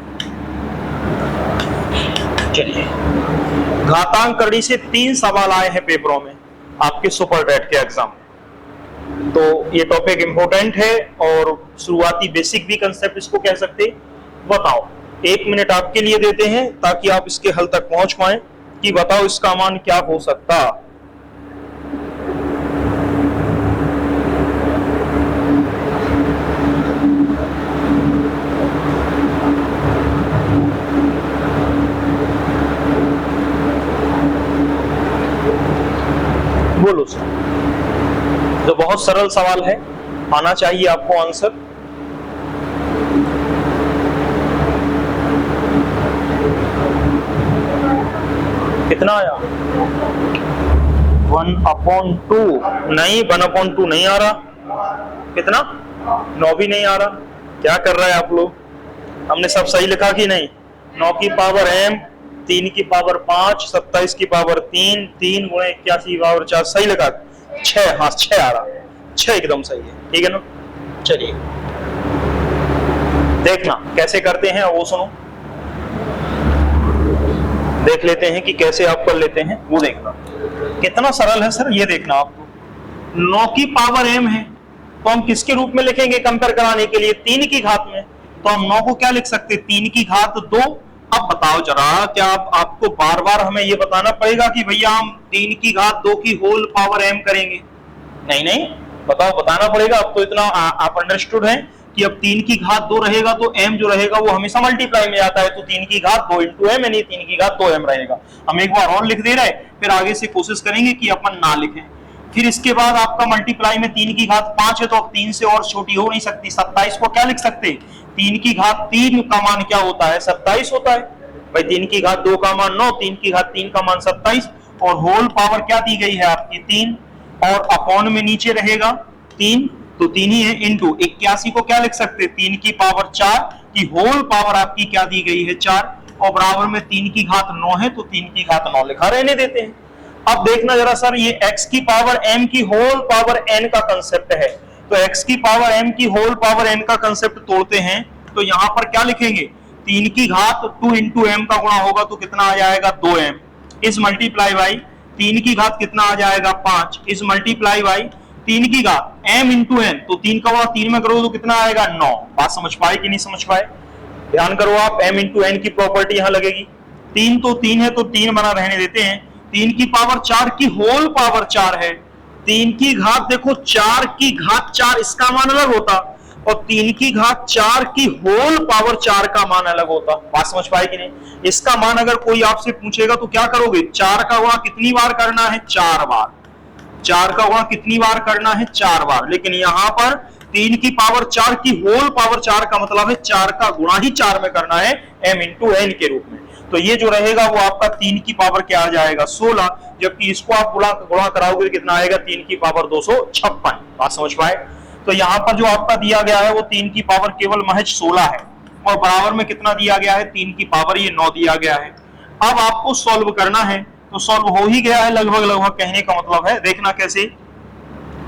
घातांक करणी से 3 सवाल आए हैं पेपरों में आपके सुपर डेट के एग्जाम में। तो ये टॉपिक इंपॉर्टेंट है और शुरुआती बेसिक भी कंसेप्ट इसको कह सकते। बताओ, 1 मिनट आपके लिए देते हैं ताकि आप इसके हल तक पहुंच पाए कि बताओ इसका मान क्या हो सकता। बोलो सर। तो बहुत सरल सवाल है, आना चाहिए आपको आंसर। कितना आया? 1/2 नहीं, 1/2 नहीं आ रहा। कितना? 9 भी नहीं आ रहा। क्या कर रहा है आप लोग? हमने सब सही लिखा कि नहीं? 9 की पावर m, 3 की पावर 5, 27 की पावर 3, 3 गुणे 81 की पावर 4, सही लगा? 6, हाँ 6 आ रहा। 6 एकदम सही है। ठीक है ना? चलिए देखना कैसे करते हैं, वो सुनो, देख लेते हैं कि कैसे आप कर लेते हैं, वो देखना कितना सरल है सर। ये देखना आपको 9 की पावर m है तो हम किसके रूप में लिखेंगे कंपेयर कराने के लिए? 3 की घात में। तो हम 9 को क्या लिख सकते? 3 की घात 2। अब बताओ जरा, क्या आपको बार बार हमें ये बताना पड़ेगा कि भैया हम 3 की घात 2 की होल पावर m करेंगे? नहीं नहीं, बताओ, बताना पड़ेगा। अब तो इतना आप अंडरस्टूड है कि अब 3 की घात 2 रहेगा तो m जो रहेगा वो हमेशा मल्टीप्लाई में आता है। तो 3 की घात 2 इंटू m, यानी 3 की घात 2m रहेगा। हम एक बार और लिख दे रहे, फिर आगे से कोशिश करेंगे कि अपन ना लिखें। फिर इसके बाद आपका मल्टीप्लाई में 3 की घात 5 है तो अब 3 से और छोटी हो नहीं सकती। 27 को क्या लिख सकते? 3 की घात 3 का मान क्या होता है? 27 होता है भाई। 3 की घात 2 का मान 9, 3 की घात 3 का मान 27 और होल पावर क्या दी गई है आपकी? 3 और अपॉन में नीचे रहेगा 3, तो 3 ही है, इंटू 81 को क्या लिख सकते हैं 3 की पावर 4 की होल पावर आपकी क्या दी गई है 4, और बराबर में 3 की घात 9 है, तो 3 की घात 9 लिखा रहने देते हैं। अब देखना जरा सर, ये x की पावर m की होल पावर n का कंसेप्ट है, तो x की पावर m की होल पावर n का कंसेप्ट तोड़ते हैं, तो यहां पर क्या लिखेंगे 3 की घात 2 इंटू m का गुणा होगा तो कितना आ जाएगा 2m, इस मल्टीप्लाई बाई 3 की घात कितना आ जाएगा 5, इस मल्टीप्लाई बाई 3 की घात m इंटू n, तो 3 का गुणा 3 में करो तो कितना आएगा 9। बात समझ पाए कि नहीं समझ पाए? ध्यान करो आप, m इंटू n की प्रॉपर्टी यहां लगेगी, 3 तो 3 है तो 3 बना रहने देते हैं, 3 की पावर 4 की होल पावर 4 है, 3 की घात देखो 4 की घात 4 इसका मान अलग होता, और 3 की घात 4 की होल पावर 4 का मान अलग होता। बात समझ पाए कि नहीं? इसका मान अगर कोई आपसे पूछेगा तो क्या करोगे, 4 का गुणा कितनी बार करना है 4 बार, 4 का गुणा कितनी बार करना है 4 बार, लेकिन यहां पर 3 की पावर 4 की होल पावर 4 का मतलब है 4 का गुणा ही 4 में करना है m इंटू n के रूप में, तो ये जो रहेगा वो आपका 3 की पावर क्या आ जाएगा 16, जबकि इसको आप गुणा कराओगे कितना आएगा 3 की पावर 256। बात समझ पाए? तो यहाँ पर जो आपका दिया गया है वो 3 की पावर केवल महज 16 है, और बराबर में कितना दिया गया है 3 की पावर ये 9 दिया गया है। अब आपको सॉल्व करना है, तो सॉल्व हो ही गया है लगभग लगभग, कहने का मतलब है, देखना कैसे।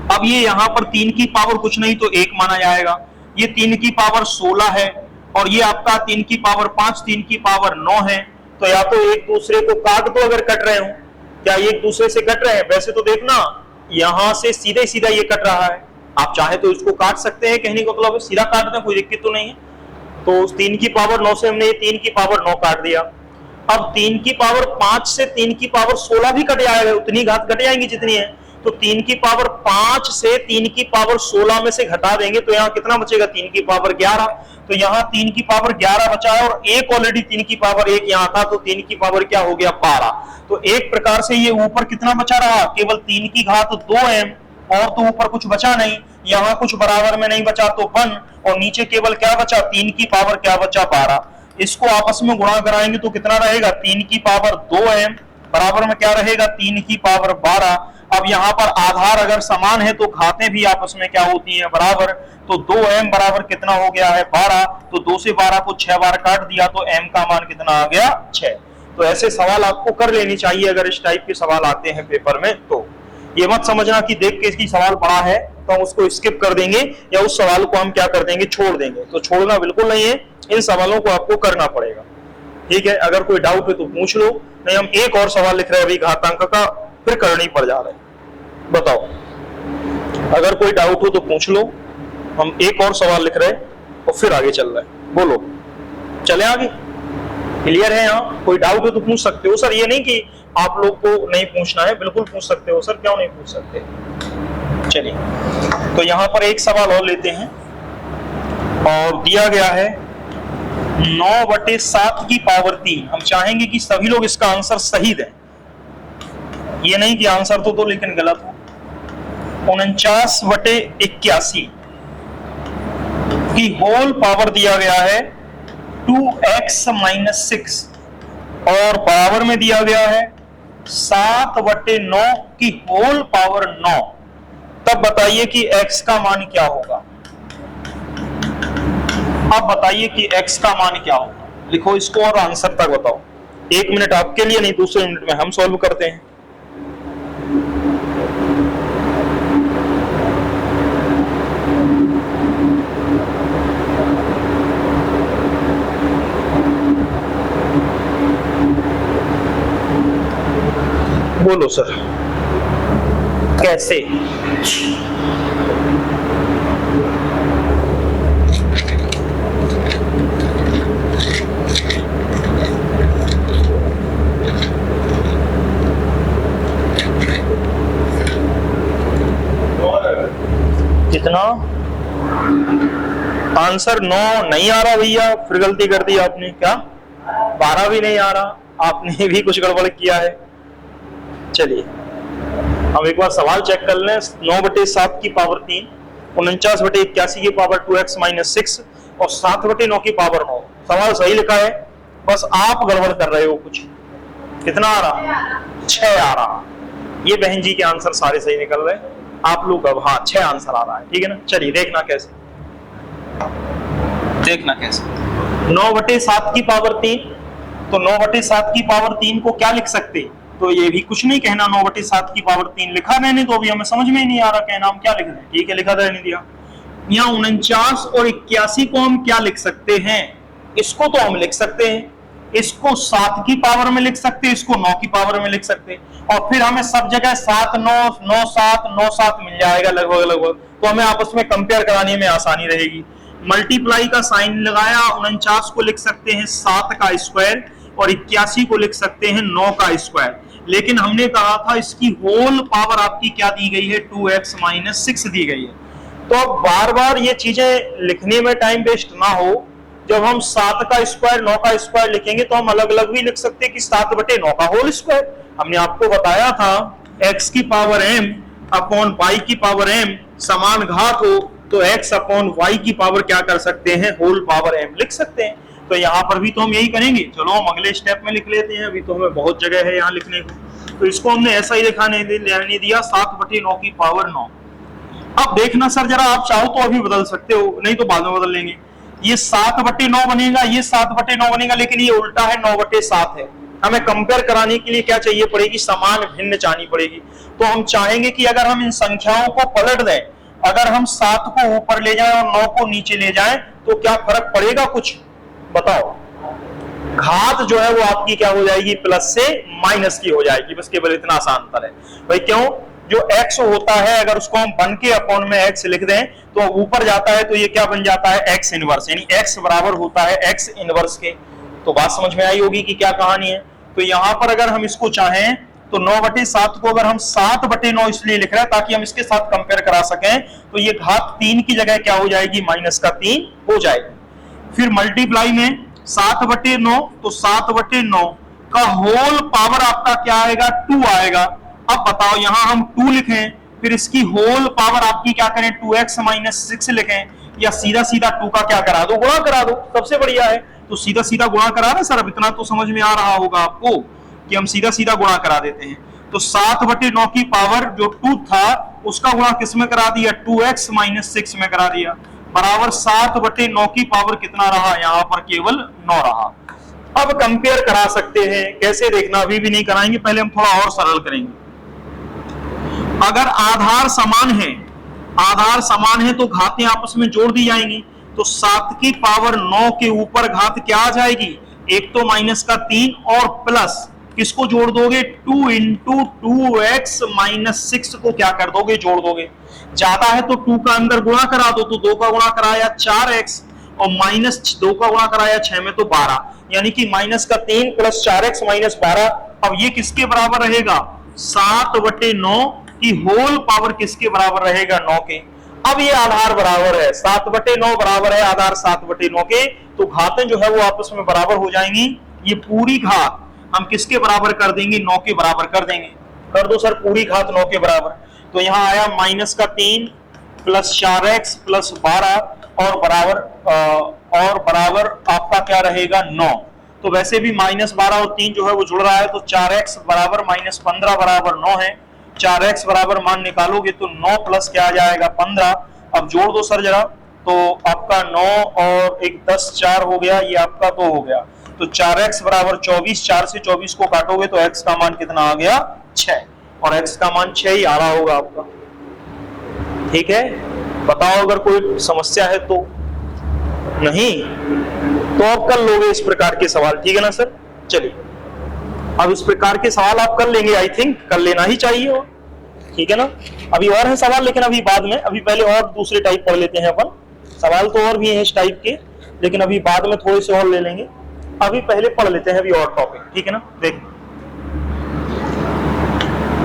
अब ये यहाँ पर 3 की पावर कुछ नहीं तो 1 माना जाएगा, ये 3 की पावर 16 है, और ये आपका 3 की पावर 5 3 की पावर 9 है, तो या तो एक दूसरे को काट दो अगर कट रहे हो, क्या एक दूसरे से कट रहे हैं? वैसे तो देखना यहां से सीधे सीधा ये कट रहा है, आप चाहे तो इसको काट सकते हैं, कहने का मतलब सीधा काट दें कोई दिक्कत तो नहीं है। तो 3 की पावर 9 से हमने ये 3 की पावर 9 काट दिया। अब 3 की पावर 5 से 3 की पावर 16 भी कट जाएगा, उतनी घात कट जाएंगी जितनी है, तो 3 की पावर 5 से 3 की पावर 16 में से घटा देंगे तो यहाँ कितना बचेगा 3 की पावर 11, तो यहाँ 3 की पावर 11 बचा है, और एक ऑलरेडी 3 की पावर 1 यहाँ था, तो 3 की पावर क्या हो गया 12। तो एक प्रकार से ये ऊपर कितना बचा रहा, केवल 3 की घात 2m, और तो ऊपर कुछ बचा नहीं, यहाँ कुछ बराबर में नहीं बचा तो 1, और नीचे केवल क्या बचा 3 की पावर क्या बचा 12। इसको आपस में गुणा कराएंगे तो कितना रहेगा 3 की पावर 2m बराबर में क्या रहेगा 3 की पावर 12। अब यहाँ पर आधार अगर समान है तो घातें भी आपस में क्या होती हैं बराबर, तो 2m बराबर कितना हो गया है 12, तो 2 से 12 को 6 बार काट दिया तो m का मान कितना आ गया 6। तो ऐसे सवाल आपको कर लेनी चाहिए अगर इस टाइप के सवाल आते हैं पेपर में। तो ये मत समझना कि देख के इसकी सवाल पड़ा है तो हम उसको स्किप कर देंगे या उस सवाल को हम क्या कर देंगे छोड़ देंगे, तो छोड़ना बिल्कुल नहीं है, इन सवालों को आपको करना पड़ेगा। ठीक है, अगर कोई डाउट है तो पूछ लो, नहीं हम एक और सवाल लिख रहे हैं अभी घातांक का, फिर करनी पड़ जा रहा है। बताओ, अगर कोई डाउट हो तो पूछ लो, हम एक और सवाल लिख रहे हैं और फिर आगे चल रहे हैं। बोलो, चले आगे? क्लियर है? यहाँ कोई डाउट हो तो पूछ सकते हो। सर ये नहीं कि आप लोग को नहीं पूछना है, बिल्कुल पूछ सकते हो सर, क्यों नहीं पूछ सकते। चलिए, तो यहाँ पर एक सवाल और लेते हैं, और दिया गया है 9/7 की पावर 3। हम चाहेंगे कि सभी लोग इसका आंसर सही दें, ये नहीं कि आंसर तो लेकिन गलत हो। 49/81 की होल पावर दिया गया है 2x - 6, और बराबर में दिया गया है 7/9 की होल पावर 9। तब बताइए कि x का मान क्या होगा। अब बताइए कि x का मान क्या होगा, लिखो इसको और आंसर तक बताओ। 1 मिनट आपके लिए, नहीं दूसरे मिनट में हम सॉल्व करते हैं। बोलो सर, कैसे? कितना? आंसर 9 नहीं आ रहा भैया, फिर गलती कर दी आपने। क्या 12 भी नहीं आ रहा? आपने भी कुछ गड़बड़ किया है। चलिए हम एक बार सवाल चेक कर लें। 9/7 की पावर 3, 49/81 की पावर 2x - 6 और 7/9 की पावर 9। सवाल सही लिखा है, बस आप गड़बड़ कर रहे हो कुछ। कितना आ रहा? 6 आ रहा। ये बहन जी के आंसर सारे सही निकल रहे हैं। आप लोग अब हाँ 6 आंसर आ रहा है, ठीक है ना। चलिए देखना कैसे 9/7 की पावर 3, तो 9/7 की पावर 3 को क्या लिख सकते, तो ये भी कुछ नहीं कहना, 9/7 की पावर 3 लिखा रहने तो अभी हमें समझ में ही नहीं आ रहा कहना हम क्या लिख रहे हैं, ठीक है लिखा रहने दिया। यहाँ 49 और 81 को हम क्या लिख सकते हैं, इसको तो हम लिख सकते हैं, इसको 7 की पावर में लिख सकते हैं, इसको 9 की पावर में लिख सकते हैं, और फिर हमें सब जगह 7 9 9 7 9 7 मिल जाएगा लगभग, तो हमें आपस में कंपेयर कराने में आसानी रहेगी। मल्टीप्लाई का साइन लगाया, 49 को लिख सकते हैं 7 का स्क्वायर और 81 को लिख सकते हैं 9 का स्क्वायर, लेकिन हमने कहा था इसकी होल पावर आपकी क्या दी गई है, 2x - 6 दी गई है। तो अब बार बार ये चीजें लिखने में टाइम वेस्ट ना हो, जब हम 7 का स्क्वायर 9 का स्क्वायर लिखेंगे तो हम अलग अलग भी लिख सकते हैं कि 7/9 का होल स्क्वायर। हमने आपको बताया था x की पावर m अपॉन y की पावर m समान घात हो तो x अपॉन y की पावर क्या कर सकते हैं, होल पावर m लिख सकते हैं। तो यहाँ पर भी तो हम यही करेंगे, चलो हम अगले स्टेप में लिख लेते हैं, अभी तो हमें बहुत जगह है यहाँ लिखने को, तो इसको हमने ऐसा ही लिखाने दिया 7/9 की पावर 9। अब देखना सर जरा आप चाहो तो अभी बदल सकते हो, नहीं तो बाद में बदल लेंगे। ये 7/9 बनेगा, ये 7/9 बनेगा, लेकिन ये उल्टा है 9/7 है। हमें कंपेयर कराने के लिए क्या चाहिए पड़ेगी, समान भिन्न चाहनी पड़ेगी। तो हम चाहेंगे कि अगर हम इन संख्याओं को पलट दें, अगर हम 7 को ऊपर ले जाएं और 9 को नीचे ले जाएं तो क्या फर्क पड़ेगा कुछ, बताओ। घात जो है वो आपकी क्या हो जाएगी, प्लस से माइनस की हो जाएगी, बस केवल इतना आसान अंतर है भाई। क्यों, जो x होता है अगर उसको हम 1 के अपॉन में x लिख दें तो ऊपर जाता है तो ये क्या बन जाता है, x इनवर्स, यानी x बराबर होता है x इनवर्स के। तो बात समझ में आई होगी कि क्या कहानी है। तो यहां पर अगर हम इसको चाहें तो 9/7 को अगर हम 7/9 इसलिए लिख रहे हैं ताकि हम इसके साथ कंपेयर करा सकें, तो ये घात 3 की जगह क्या हो जाएगी, -3 हो जाएगी। फिर मल्टीप्लाई में 7/9, तो 7/9 का होल पावर आपका क्या आएगा, 2 आएगा। अब बताओ यहां हम 2 लिखें, फिर इसकी होल पावर आपकी क्या करें, 2x - 6 लिखें, या सीधा सीधा 2 का क्या करा दो, गुणा करा दो, सबसे बढ़िया है। तो सीधा सीधा गुणा करा रहे सर, अब इतना तो समझ में आ रहा होगा आपको कि हम सीधा सीधा गुणा करा देते हैं। तो 7/9 की पावर जो 2 था उसका गुणा किस में करा दिया, 2x - 6 में करा दिया, बराबर 7/9 की पावर कितना रहा, यहाँ पर केवल 9 रहा। अब कंपेयर करा सकते हैं, कैसे देखना, अभी भी नहीं कराएंगे, पहले हम थोड़ा और सरल करेंगे। अगर आधार समान है तो घातें आपस में जोड़ दी जाएंगी, तो 7 की पावर 9 के ऊपर घात क्या आ जाएगी, एक तो -3 और प्लस किसको जोड़ दोगे, 2 × 2x - 6 को क्या कर दोगे, जोड़ दोगे। ज्यादा है तो 2 का अंदर गुणा करा दो, तो 2 का गुणा कराया 4x और -2 का गुणा कराया 6 में तो 12, यानी कि -3 + 4x - 12। अब ये किसके बराबर रहेगा, 7/9 की होल पावर किसके बराबर रहेगा, 9 के। अब ये आधार बराबर है, 7/9 बराबर है आधार 7/9 के, तो घातें जो है वो आपस में बराबर हो जाएंगी। ये पूरी घात हम किसके बराबर कर देंगे, 9 के बराबर कर देंगे। कर दो सर पूरी घात 9 के बराबर, तो यहाँ आया -3 + 4x + 12 और बराबर आपका क्या रहेगा, 9। तो वैसे भी -12 और 3 जो है वो जुड़ रहा है, तो 4x बराबर -15 बराबर 9 है। 4x बराबर मान निकालोगे तो 9 प्लस क्या आ जाएगा, 15। अब जोड़ दो सर जरा, तो आपका 9 और 1 10 4 हो गया, ये आपका तो हो गया। तो 4x बराबर 24, 4 से 24 को काटोगे तो x का मान कितना आ गया, 6, और x का मान 6 ही आ रहा होगा आपका। ठीक है, बताओ अगर कोई समस्या है तो, नहीं तो आप कर लोगे इस प्रकार के सवाल, ठीक है ना सर। चलिए अब इस प्रकार के सवाल आप कर लेंगे, आई थिंक कर लेना ही चाहिए, ठीक है ना। अभी और है सवाल, लेकिन अभी बाद में, अभी पहले और दूसरे टाइप पढ़ लेते हैं अपन। सवाल तो और भी हैं इस टाइप के, लेकिन अभी बाद में थोड़े से और ले लेंगे। अभी पहले पढ़ लेते हैं अभी और टॉपिक, ठीक है ना। देख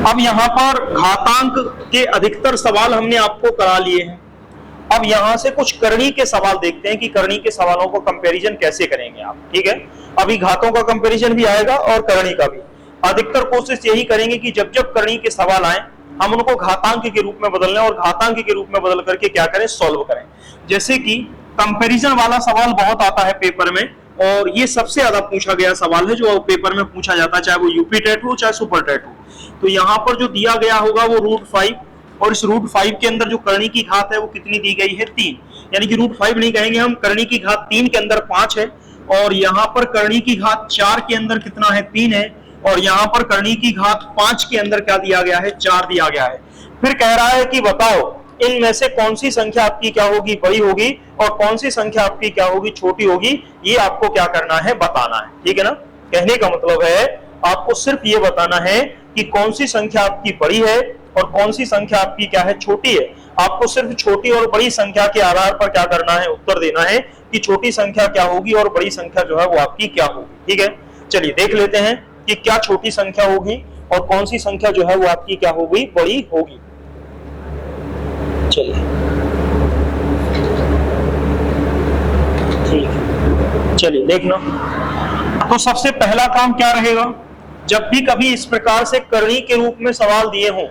अब यहाँ पर घातांक के अधिकतर सवाल हमने आपको करा लिए हैं। अब यहां से कुछ करणी के सवाल देखते हैं कि करणी के सवालों को कंपैरिजन कैसे करेंगे आप, ठीक है। अभी घातों का कंपैरिजन भी आएगा और करणी का भी। अधिकतर कोशिश यही करेंगे कि जब जब करणी के सवाल आए हम उनको घातांक के रूप में बदल लें और घातांक के रूप में बदल करके क्या करें, सॉल्व करें। जैसे कि कंपैरिजन वाला सवाल बहुत आता है पेपर में, और ये सबसे ज्यादा पूछा गया सवाल है जो पेपर में पूछा जाता है, चाहे वो यूपी टेट हो चाहे सुपर टेट हो। तो यहाँ पर जो दिया गया होगा वो √5 और इस √5 के अंदर जो करनी की घात है वो कितनी दी गई है 3, यानी कि √5 नहीं कहेंगे हम, करनी की घात 3 के अंदर 5 है और यहाँ पर करनी की घात 4 के अंदर कितना है 3 है और यहाँ पर करनी की घात 5 के अंदर क्या दिया गया है 4 दिया गया है। फिर कह रहा है कि बताओ इनमें से कौन सी संख्या आपकी क्या होगी बड़ी होगी और कौन सी संख्या आपकी क्या होगी छोटी होगी, ये आपको क्या करना है बताना है, ठीक है ना। कहने का मतलब है आपको सिर्फ ये बताना है कि कौन सी संख्या आपकी बड़ी है और कौन सी संख्या आपकी क्या है छोटी है। आपको सिर्फ छोटी और बड़ी संख्या के आधार पर क्या करना है उत्तर देना है कि छोटी संख्या क्या होगी और बड़ी संख्या जो है वो आपकी क्या होगी, ठीक है। चलिए देख लेते हैं कि क्या छोटी संख्या होगी और कौन सी संख्या जो है वो आपकी क्या होगी बड़ी होगी। चलिए ठीक है, चलिए देखना। तो सबसे पहला काम क्या रहेगा, जब भी कभी इस प्रकार से करनी के रूप में सवाल दिए हों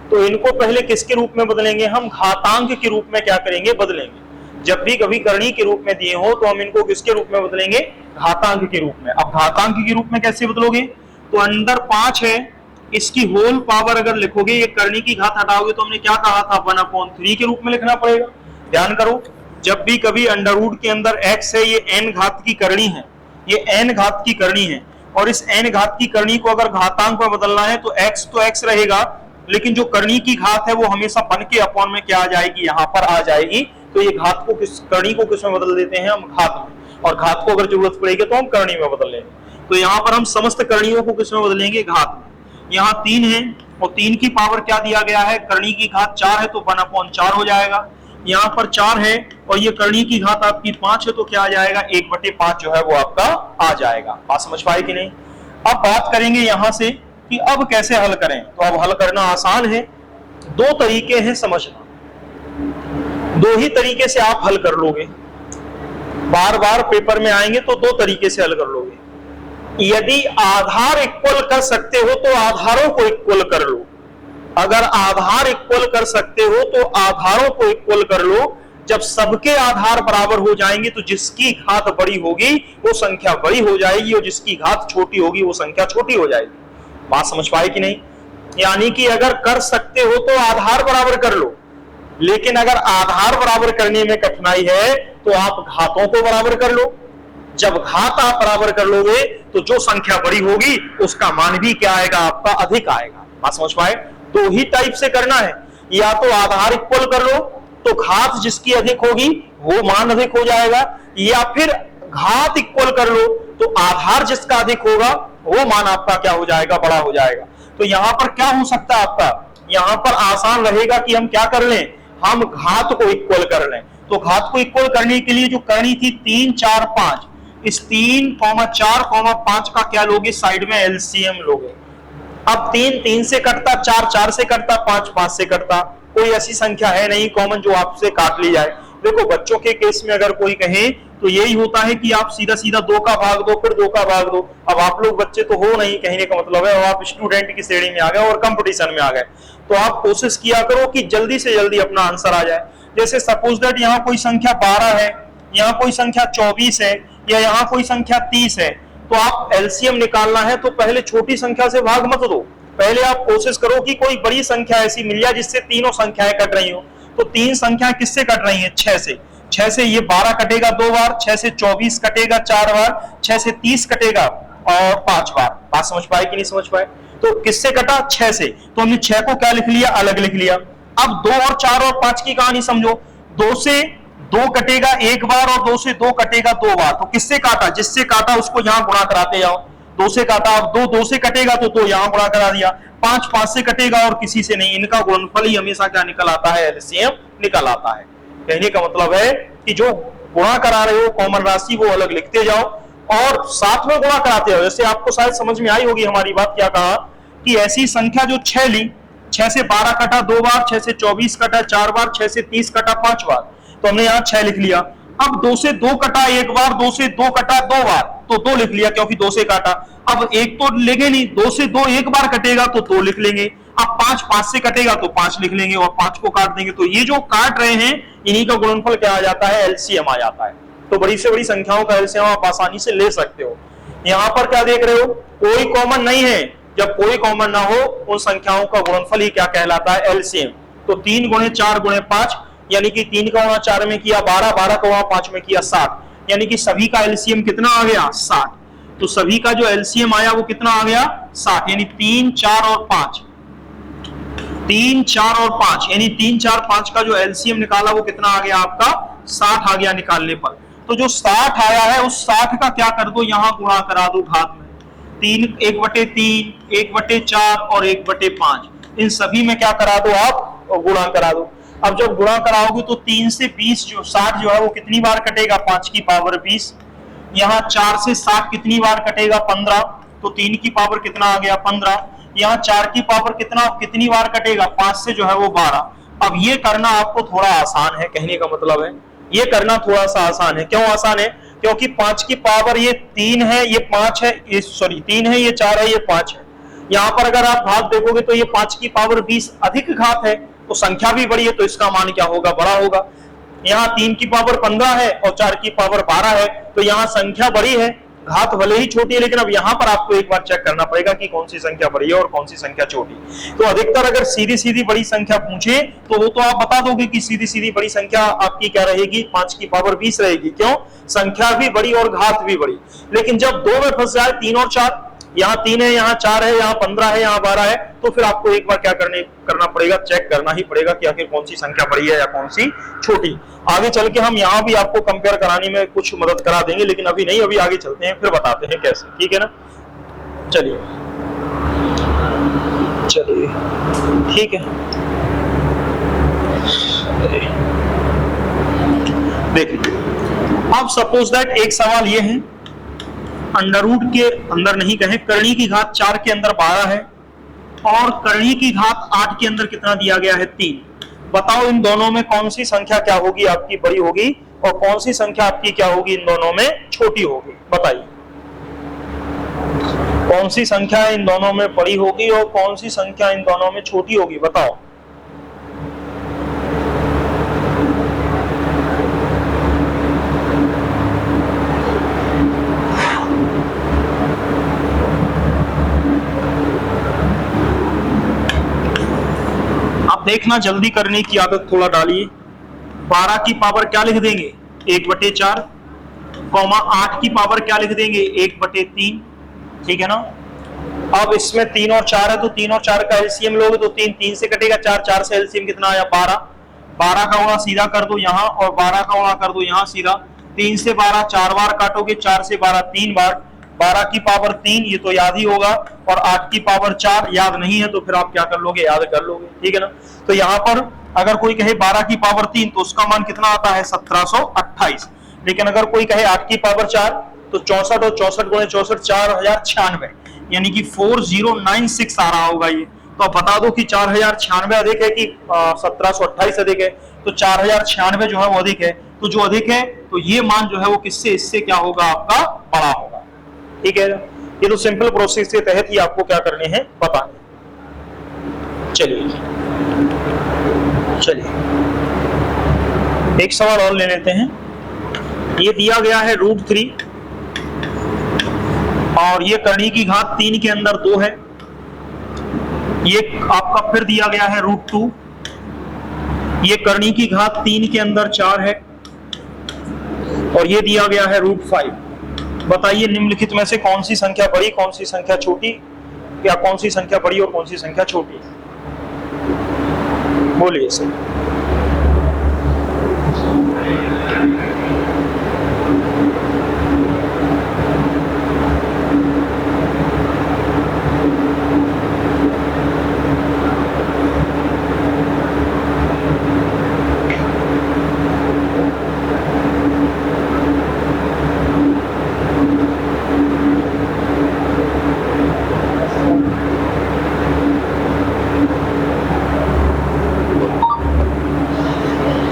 तो इनको पहले किसके रूप में बदलेंगे, हम घातांक के रूप में क्या करेंगे बदलेंगे। जब भी कभी करनी के रूप में दिए हो तो हम इनको किसके रूप में बदलेंगे, घातांक के रूप में। अब घातांक के रूप में कैसे बदलोगे, तो अंदर 5 है, इसकी होल पावर अगर लिखोगे, ये करनी की घात हटाओगे तो हमने क्या कहा था 1/3 के रूप में लिखना पड़ेगा। ध्यान करो, जब भी कभी अंडर रूट के अंदर x है, ये n घात की करनी है, ये n घात की करनी है और इस n घात की करनी को अगर घातांक में बदलना है तो x रहेगा, लेकिन जो करनी की घात है वो हमेशा बन के अपॉन में क्या आ जाएगी, यहाँ पर आ जाएगी। तो ये घात को करनी को किस में बदल देते हैं हम घात में, और घात को अगर जरूरत पड़ेगी तो हम करनी में बदल लेंगे। तो यहाँ पर हम समस्त करणियों को किस में बदलेंगे, घात में। यहाँ 3 है और 3 की पावर क्या दिया गया है, करनी की घात 4 है तो 1/4 हो जाएगा। यहाँ पर 4 है और ये करनी की घात आपकी 5 है तो क्या आ जाएगा, 1/5 जो है वो आपका आ जाएगा। बात समझ पाए कि नहीं। अब बात करेंगे यहाँ से कि अब कैसे हल करें। तो अब हल करना आसान है, 2 तरीके हैं समझना, 2 ही तरीके से आप हल कर लोगे। बार बार पेपर में आएंगे तो 2 तरीके से हल कर लोगे। यदि आधार इक्वल कर सकते हो तो आधारों को इक्वल कर लो, अगर आधार इक्वल कर सकते हो तो आधारों को इक्वल कर लो। जब सबके आधार बराबर हो जाएंगे तो जिसकी घात बड़ी होगी वो संख्या बड़ी हो जाएगी और जिसकी घात छोटी होगी वो संख्या छोटी हो जाएगी। बात समझ पाए कि नहीं। यानी कि अगर कर सकते हो तो आधार बराबर कर लो, लेकिन अगर आधार बराबर करने में कठिनाई है तो आप घातों को बराबर कर लो। जब घात आप बराबर कर लोगे तो जो संख्या बड़ी होगी उसका मान भी क्या आएगा, आपका अधिक आएगा। बात समझ पाए। 2 ही टाइप से करना है, या तो आधार इक्वल कर लो तो घात जिसकी अधिक होगी वो मान अधिक हो जाएगा, या फिर घात इक्वल कर लो तो आधार जिसका अधिक होगा वो मान आपका क्या हो जाएगा, बड़ा हो जाएगा। तो यहां पर क्या हो सकता है आपका, यहां पर आसान रहेगा कि हम क्या कर लें, हम घात को इक्वल कर लें। तो घात को इक्वल करने के लिए जो करनी थी 3, 4, 5, इस 3, 4, 5 का क्या लोगे, साइड में एलसीएम लोगे। अब 3, 3 से कटता, 4, 4 से कटता, 5, 5 से कटता, कोई ऐसी संख्या है नहीं कॉमन जो आपसे काट ली जाए। देखो बच्चों के केस में अगर कोई कहे तो यही होता है कि आप सीधा सीधा 2 का भाग दो फिर 2 का भाग दो। अब आप लोग बच्चे तो हो नहीं, कहने का मतलब है आप स्टूडेंट की श्रेणी में आ गए और कंपटीशन में आ गए, तो आप कोशिश किया करो कि जल्दी से जल्दी अपना आंसर आ जाए। जैसे सपोज दैट यहाँ कोई संख्या 12 है, यहाँ कोई संख्या 24 है या यहाँ कोई संख्या 30 है, तो आप एलसीएम निकालना है तो पहले छोटी संख्या से भाग मत दो, पहले आप कोशिश करो कि कोई बड़ी संख्या ऐसी मिल जाए जिससे तीनों संख्याएं कट रही हो। तो 3 संख्याएं किससे कट रही हैं, 6 से। 6 से ये 12 कटेगा 2 बार, 6 से 24 कटेगा 4 बार, 6 से 30 कटेगा और 5 बार। बात समझ पाए कि नहीं समझ पाए। तो किससे कटा, 6 से। तो हमने 6 को क्या लिख लिया, अलग लिख लिया। अब 2 और 4 और 5 की कहानी समझो। 2 से 2 कटेगा 1 बार और 2 से 2 कटेगा 2 बार। तो किससे काटा, जिससे काटा उसको यहां गुणा कराते जाओ। 2 से काटा, अब 2 से कटेगा तो 2 यहां गुणा करा दिया। 5 5 से कटेगा और किसी से नहीं, इनका गुणनफल ही हमेशा क्या निकल आता है, एलसीएम निकल आता है। कहने का मतलब है कि जो गुणा करा रहे हो कॉमन राशि वो अलग लिखते जाओ और साथ में गुणा कराते जाओ। जैसे आपको शायद समझ में आई होगी हमारी बात, क्या कहा कि ऐसी संख्या जो 6 ली, 6 से 12 कटा 2 बार, 6 से 24 कटा 4 बार, 6 से 30 कटा 5 बार, तो हमने यहाँ 6 लिख लिया। अब 2 से 2 कटा 1 बार, 2 से 2 कटा 2 बार, तो 2 लिख लिया क्योंकि 2 से काटा। अब 1 तो लेंगे नहीं, 2 से 2 1 बार कटेगा तो 2 लिख लेंगे। अब 5 5 से कटेगा तो 5 लिख लेंगे और 5 को काट देंगे। तो ये जो काट रहे हैं इन्हीं का गुणनफल क्या आ जाता है, एलसीएम आ जाता है। तो बड़ी से बड़ी संख्याओं का एलसीएम आप आसानी से ले सकते हो। यहाँ पर क्या देख रहे हो, कोई कॉमन नहीं है। जब कोई कॉमन ना हो उन संख्याओं का गुणनफल ही क्या कहलाता है, एलसीएम। तो 3 गुणे 4 गुणे 5, यानी कि 3 का वहां 4 में किया 12, 12 का वहां 5 में किया 60, यानी कि सभी का एलसीएम कितना आ गया 60। तो सभी का जो एलसीएम आया वो कितना आ गया 60, यानी 3, 4 और 5, 3, 4 और 5, यानी 3, 4, 5 का जो एलसीएम निकाला वो कितना आ गया आपका 60 आ गया निकालने पर। तो जो 60 आया है उस 60 का क्या कर दो, यहां गुणा करा दो घात में, 3, 1/3, 1/4 और 1/5, इन सभी में क्या करा दो आप गुणा करा दो। अब जब गुणा कराओगे तो 3 से 20 जो 60 जो है वो कितनी बार कटेगा 5 की पावर 20, यहाँ 4 से 60 कितनी बार कटेगा 15, तो 3 की पावर कितना आ गया 15, यहाँ 4 की पावर कितनी बार कटेगा 5 से जो है वो 12। अब ये करना आपको थोड़ा आसान है, कहने का मतलब है ये करना थोड़ा सा आसान है। क्यों आसान है, क्योंकि 5 की पावर ये 3 है, ये 5 है, ये सॉरी 3 है, ये 4 है, ये 5 है। यहाँ पर अगर आप घात देखोगे तो ये 5 की पावर 20 अधिक घात है, तो संख्या भी बड़ी है, तो इसका मान क्या होगा बड़ा होगा। यहाँ 3 की पावर 15 है और 4 की पावर 12 है, तो यहाँ संख्या बड़ी है, घात भले ही छोटी है, लेकिन अब यहाँ पर आपको एक बार चेक करना पड़ेगा कि कौन सी संख्या बड़ी है और कौन सी संख्या छोटी। तो अधिकतर अगर सीधी सीधी बड़ी संख्या पूछे तो वो तो आप बता दोगे कि सीधी सीधी बड़ी संख्या आपकी क्या रहेगी 5 की पावर 20 रहेगी, क्यों, संख्या भी बड़ी और घात भी बड़ी। लेकिन जब दो में फंस जाए 3 और 4, यहाँ 3 है, यहाँ 4 है, यहाँ 15 है, यहाँ 12 है, तो फिर आपको एक बार क्या करना पड़ेगा, चेक करना ही पड़ेगा कि आखिर कौन सी संख्या बड़ी है या कौन सी छोटी। आगे चल के हम यहाँ भी आपको कंपेयर कराने में कुछ मदद करा देंगे, लेकिन अभी नहीं, अभी आगे चलते हैं फिर बताते हैं कैसे, ठीक है ना। चलिए चलिए ठीक है, देखिए अब सपोज दैट एक सवाल ये है, अंडर रूट के अंदर नहीं कहें, करनी की घात 4 के अंदर 12 है और करनी की घात 8 के अंदर कितना दिया गया है 3। बताओ इन दोनों में कौन सी संख्या क्या होगी आपकी बड़ी होगी और कौन सी संख्या आपकी क्या होगी इन दोनों में छोटी होगी। बताइए कौन सी संख्या इन दोनों में बड़ी होगी और कौन सी संख्या इन दोनों में छोटी होगी, बताओ। देखना, जल्दी करने की आदत थोड़ा डालिए। 12 की पावर क्या लिख देंगे 1/4, 8 की पावर क्या लिख देंगे 1/3, ठीक है ना। अब इसमें 3 और 4 है, तो 3 और 4 का एलसीएम लोगे तो 3, 3 से कटेगा 4, 4 से एलसीएम कितना आया 12, 12 का गुणा सीधा कर दो यहाँ और 12 का गुणा कर दो यहाँ सीधा, 3 से 12 4 बार काटोगे, 4 से 12 3 बार, 12 की पावर 3 ये तो याद ही होगा, और 8 की पावर 4 याद नहीं है तो फिर आप क्या कर लोगे, याद कर लोगे, ठीक है ना। तो यहाँ पर अगर कोई कहे 12 की पावर 3 तो उसका मान कितना आता है 1728, लेकिन अगर कोई कहे 8 की पावर 4 तो 64 और 64 गुणे 64 4096, यानी कि 4096 आ रहा होगा ये। तो आप बता दो कि 4096 अधिक है कि 1728 अधिक है, तो 4096 जो है वो अधिक है, तो जो अधिक है तो ये मान जो है वो किससे, इससे क्या होगा आपका बड़ा होगा, ठीक है। ये तो सिंपल प्रोसेस के तहत ही आपको क्या करने हैं बताने। चलिए चलिए एक सवाल और ले लेते हैं। ये दिया गया है √3 और ये करनी की घात 3 के अंदर 2 है, ये आपका फिर दिया गया है √2, ये करनी की घात 3 के अंदर 4 है और ये दिया गया है √5। बताइए निम्नलिखित में से कौन सी संख्या बड़ी कौन सी संख्या छोटी, या कौन सी संख्या बड़ी और कौन सी संख्या छोटी, बोलिए सर।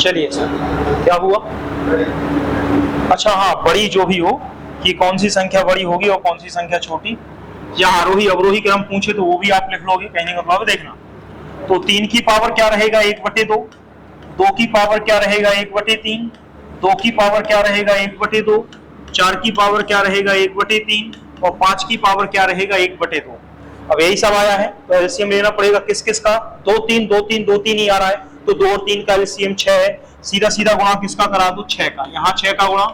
चलिए सर क्या हुआ, अच्छा हाँ, बड़ी जो भी हो कि कौन सी संख्या बड़ी होगी और कौन सी संख्या छोटी, या आरोही अवरोही क्रम पूछे तो वो भी आप लिख लोगे, कहने का मतलब देखना। तो 3 की पावर क्या रहेगा 1/2, 2 की पावर क्या रहेगा 1/3, 2 की पावर क्या रहेगा 1/2, 4 की पावर क्या रहेगा 1/3 और 5 की पावर क्या रहेगा 1/2। अब यही सब आया है तो एलसीएम लेना पड़ेगा किस किस का, 2 3 2 3 2 3 ही आ रहा है, तो 2 और 3 का एलसीएम 6 है। सीधा सीधा गुणा किसका करा दो, 6 का। यहाँ 6 का गुणा,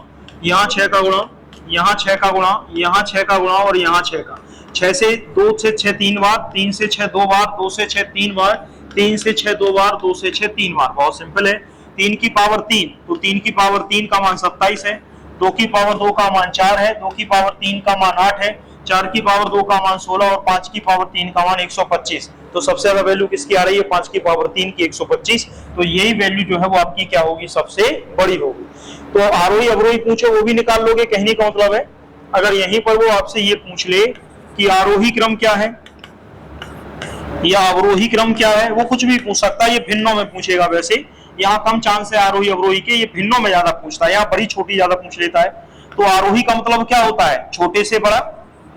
यहाँ 6 का गुणा, यहाँ 6 का गुणा, यहाँ 6 का गुणा और यहाँ 6 का। 6 से 2 से 6 3 बार, 3 से 6 2 बार, 2 से 6 3 बार, 3 से 6 2 बार, 2 से 6 3 बार। बहुत सिंपल है। 3 की पावर 3, तो 3 की पावर 3 का मान 27 है, 2 की पावर 2 का मान 4 है, 2 की पावर 3 का मान 8 है, 4 की पावर 2 का मान 16 और 5 की पावर 3 का मान 125। तो सबसे ज्यादा वैल्यू किसकी आ रही है, 5 की पावर 3 की 125। तो यही वैल्यू जो है वो आपकी क्या होगी, सबसे बड़ी होगी। तो आरोही अवरोही पूछे वो भी निकाल लोगे, कहने का मतलब है अगर यहीं पर वो आपसे ये पूछ ले कि आरोही क्रम क्या है या अवरोही क्रम क्या है, वो कुछ भी पूछ सकता है। ये भिन्नों में पूछेगा, वैसे यहाँ कम चांस है आरोही अवरोही के, ये भिन्नों में ज्यादा पूछता है, यहाँ बड़ी छोटी ज्यादा पूछ लेता है। तो आरोही का मतलब क्या होता है, छोटे से बड़ा,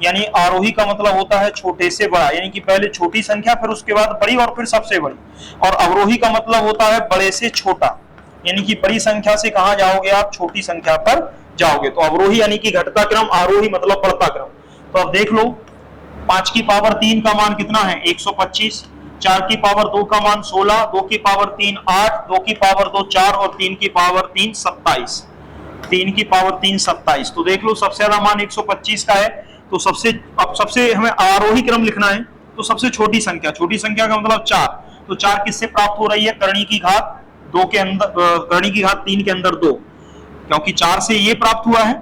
यानी आरोही का मतलब होता है छोटे से बड़ा, यानी कि पहले छोटी संख्या फिर उसके बाद बड़ी और फिर सबसे बड़ी। और अवरोही का मतलब होता है बड़े से छोटा, यानी कि बड़ी संख्या से कहां जाओगे आप, छोटी संख्या पर जाओगे। तो अवरोही यानी कि घटता क्रम, आरोही मतलब बढ़ता क्रम। तो अब देख लो 5 की पावर 3 का मान कितना है, 125, 4 की पावर 2 का मान 16, 2 की पावर 3 8, 2 की पावर 2 4 और 3 की पावर 3 27, 3 की पावर 3 27। तो देख लो सबसे ज्यादा मान 125 का है। तो सबसे हमें आरोही क्रम लिखना है, तो सबसे छोटी संख्या का मतलब 4। तो 4 किससे प्राप्त हो रही है, करणी की घात 2 के अंदर, करणी की घात 3 के अंदर 2, क्योंकि 4 से ये प्राप्त हुआ है,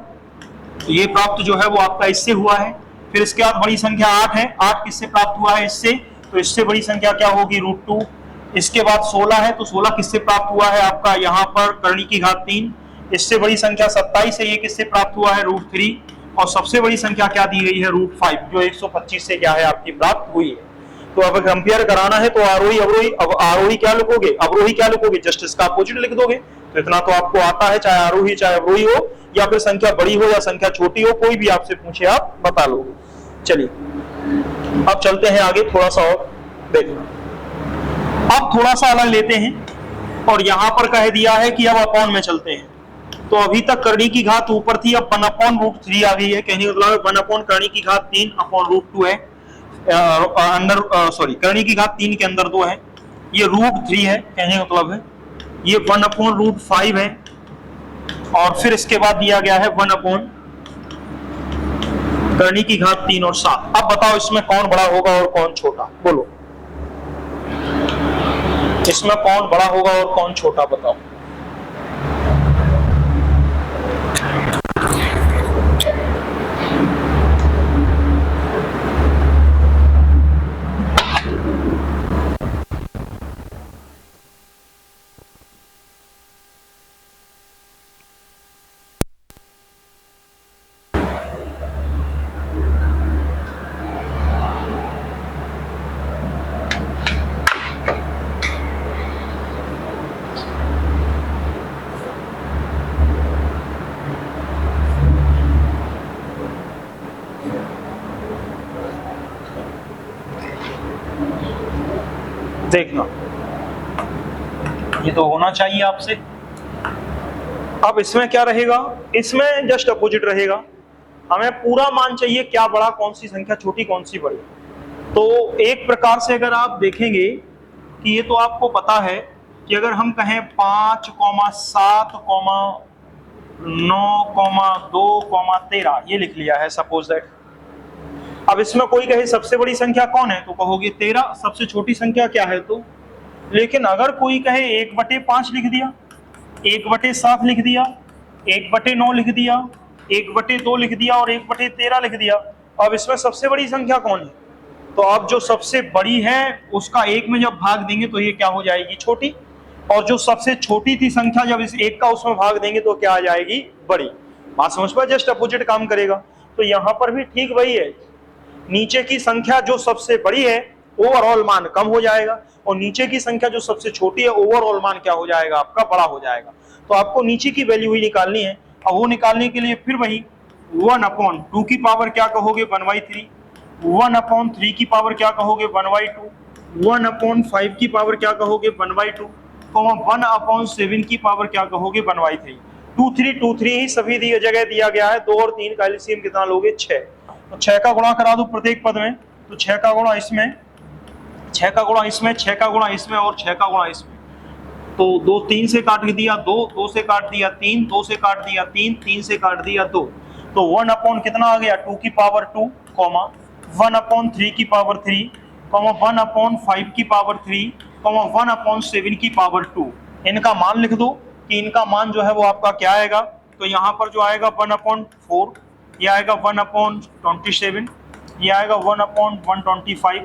तो ये प्राप्त जो है वो आपका इससे हुआ है। फिर इसके बाद बड़ी संख्या 8 है, 8 किससे प्राप्त हुआ है, इससे, तो इससे बड़ी संख्या क्या होगी, √2। इसके बाद 16 है, तो 16 किससे प्राप्त हुआ है आपका यहाँ पर करणी की घात 3। इससे बड़ी संख्या 27 है, ये किससे प्राप्त हुआ है, √3। और सबसे बड़ी संख्या क्या दी गई है, √5, जो 125 से क्या है आपकी प्राप्त हुई है। तो अब कंपेयर कराना है तो आरोही अवरोही, अब आरोही क्या लिखोगे, अवरोही क्या लिखोगे, जस्ट इसका अपोजिट लिख दोगे। तो इतना तो आपको आता है, चाहे आरोही चाहे अवरोही हो, या फिर संख्या बड़ी हो या संख्या छोटी हो, कोई भी आपसे पूछे आप बता लोगे। चलिए अब चलते हैं आगे, थोड़ा सा और देखना। अब थोड़ा सा अलग लेते हैं और यहां पर कह दिया है कि अब अपॉन में चलते हैं। तो अभी तक करणी की घात ऊपर थी, अब 1/√3 आ गई है, कहने का मतलब 1 करणी की घात 3/√2 है, अंदर सॉरी करणी की घात 3 के अंदर 2 है, ये √3 है, कहने का मतलब है ये 1/√5 है। और फिर इसके बाद दिया गया है 1 करणी की घात 3 और 7। अब बताओ इसमें कौन बड़ा होगा और कौन छोटा, बोलो इसमें कौन बड़ा होगा और कौन छोटा, बताओ। देखना ये तो होना चाहिए आपसे। अब इसमें क्या रहेगा, इसमें जस्ट अपोजिट रहेगा, हमें पूरा मान चाहिए क्या बड़ा, कौन सी संख्या छोटी कौन सी बड़ी। तो एक प्रकार से अगर आप देखेंगे कि ये तो आपको पता है कि अगर हम कहें 5, 7, 9, 2, 13 ये लिख लिया है सपोज दैट। अब इसमें कोई कहे सबसे बड़ी संख्या कौन है, तो कहोगे 13, सबसे छोटी संख्या क्या है तो। लेकिन अगर कोई कहे 1/5 लिख दिया, 1/7 लिख दिया, 1/9 लिख दिया, 1/2 लिख दिया और 1/13 लिख दिया, अब इसमें सबसे बड़ी संख्या कौन है। तो अब जो सबसे बड़ी है उसका 1 में जब भाग देंगे तो ये क्या हो जाएगी, छोटी। और जो सबसे छोटी थी संख्या जब इस 1 का उसमें भाग देंगे तो क्या आ जाएगी, बड़ी। बात समझ पाए, जस्ट अपोजिट काम करेगा। तो यहाँ पर भी ठीक वही है, नीचे की संख्या जो सबसे बड़ी है ओवरऑल मान कम हो जाएगा, और नीचे की संख्या जो सबसे छोटी है ओवरऑल मान क्या हो जाएगा, आपका बड़ा हो जाएगा। तो आपको नीचे की वैल्यू ही निकालनी है। अब वो निकालने के लिए फिर वही 1/2 की पावर क्या कहोगे, 1/3, 1/3 की पावर क्या कहोगे, 1/2, 1/5 की पावर क्या कहोगे, 1/2, 1/7 की पावर क्या कहोगे, 1/3। 2 3 2 3 ही सभी जगह दिया गया है। 2 और 3 का एलसीएम कितना लोगे, 6। तो 6 का गुणा करा दो प्रत्येक पद में, तो 6 का गुणा इसमें, 6 का गुणा इसमें, 6 का गुणा इसमें और 6 का गुणा इसमें। तो 2 3 से काट दिया 2, 2 से काट दिया 3, 2 से काट दिया 3, 3 से काट दिया 2। तो 1 अपॉन कितना आ गया 2 की पावर 2, 1 अपॉन 3 की पावर 3, 1 अपॉन 5 की पावर 3, 1 अपॉन 7 की पावर 2। इनका मान लिख दो कि इनका मान जो है वो आपका क्या आएगा। तो यहाँ पर जो आएगा 1 अपॉन 4, ये आएगा 1 अपॉन 27, ये आएगा 1 अपॉन 125,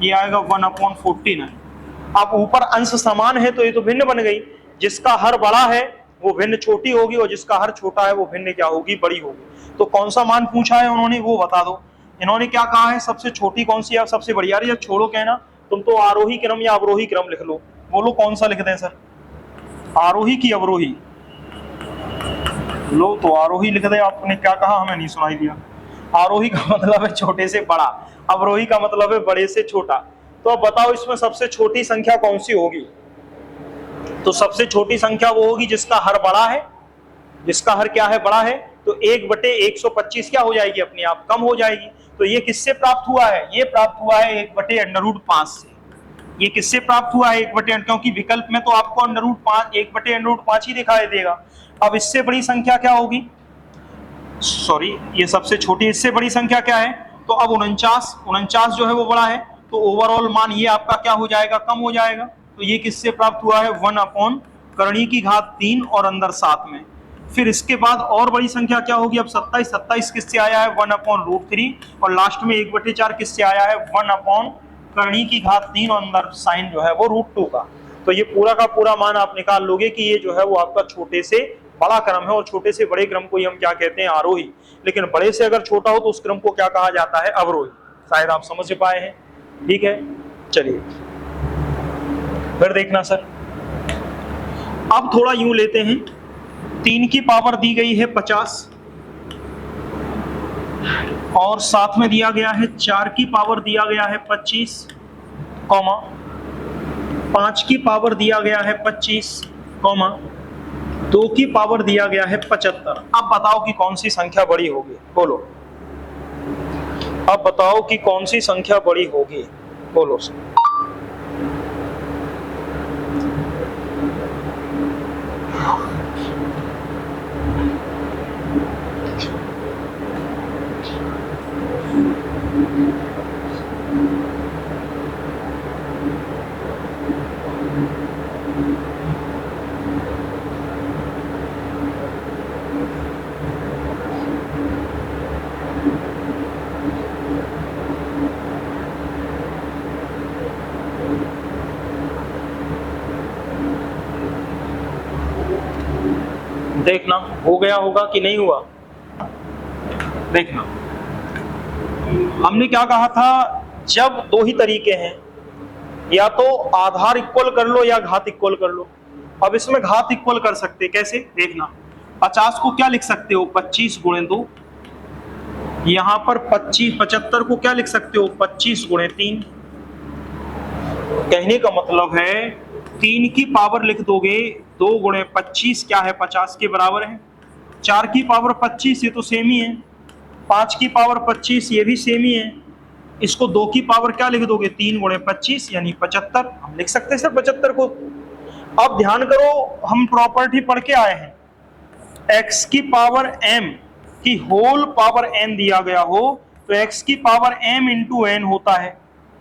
ये आएगा 1 अपॉन 49। अब ऊपर अंश समान है तो ये तो भिन्न बन गई। जिसका हर बड़ा है वो भिन्न छोटी होगी और जिसका हर छोटा है वो भिन्न क्या होगी, बड़ी होगी। तो कौन सा मान पूछा है उन्होंने वो बता दो। इन्होंने क्या कहा है, सबसे छोटी कौन सी है, सबसे बड़ी। यार ये छोड़ो कहना, तुम तो आरोही क्रम या अवरोही क्रम लिख लो। बोलो कौन सा लिख दें सर, आरोही की अवरोही? लो तो आरोही लिख दे। आपने क्या कहा, हमें नहीं सुनाई दिया। आरोही का मतलब है छोटे से बड़ा, अवरोही का मतलब है बड़े से छोटा। तो अब बताओ इसमें सबसे छोटी संख्या कौन सी होगी। तो सबसे छोटी संख्या वो होगी जिसका हर बड़ा है, जिसका हर क्या है, बड़ा है। तो 1/125 क्या हो जाएगी, अपने आप कम हो जाएगी। तो ये किससे प्राप्त हुआ है, ये प्राप्त हुआ है 1/√5 से। ये किससे प्राप्त हुआ है, 1/, क्योंकि विकल्प में तो आपको √5 1/√5 ही दिखाई देगा। अब इससे बड़ी संख्या क्या होगी, सॉरी ये सबसे छोटी, इससे बड़ी संख्या क्या है। तो अब 49 जो है वो बड़ा है। तो ओवरऑल मान ये आपका क्या हो जाएगा, कम हो जाएगा। तो ये किससे प्राप्त हुआ है, 1 अपॉन करणी की घात 3 और अंदर 7 में। फिर इसके बाद और बड़ी संख्या क्या होगी, अब 27 किससे आया है, 1 अपॉन √3 और लास्ट में 1/4 किससे आया है, 1 अपॉन करणी की घात 3 और अंदर साइन जो है वो √2 का। तो ये पूरा का पूरा मान आप निकाल लोगे कि ये जो है वो आपका छोटे से बड़ा क्रम है और छोटे से बड़े क्रम को ही हम क्या कहते हैं, आरोही। लेकिन बड़े से अगर छोटा हो तो उस क्रम को क्या कहा जाता है, अवरोही। शायद आप समझ पाए हैं, ठीक है। चलिए फिर देखना सर, अब थोड़ा यूं लेते हैं। 3 की पावर दी गई है 50 और साथ में दिया गया है 4 की पावर दिया गया है 25, 5 की पावर दिया गया है 25, 2 की पावर दिया गया है 75। अब बताओ कि कौन सी संख्या बड़ी होगी, बोलो। अब बताओ कि कौन सी संख्या बड़ी होगी, बोलो सर। देखना हो गया होगा कि नहीं हुआ। देखना हमने क्या कहा था, जब दो ही तरीके हैं, या तो आधार इक्वल कर लो या घात इक्वल कर लो। अब इसमें घात इक्वल कर सकते, कैसे देखना। 50 को क्या लिख सकते हो, 25 गुणे 2। यहां पर 75 को क्या लिख सकते हो, 25 गुणे 3। कहने का मतलब है 3 की पावर लिख दोगे, 2 गुणे 25 क्या है, 50 के बराबर है। 4 की पावर 25 ये तो सेम ही है। 5 की पावर 25 ये भी सेम ही है। इसको 2 की पावर क्या लिख दोगे, 3 गुणे 25 यानी 75। हम लिख सकते हैं सर 75 को। अब ध्यान करो, हम प्रॉपर्टी पढ़ के आए हैं, x की पावर m की होल पावर n दिया गया हो तो x की पावर m इंटू n होता है।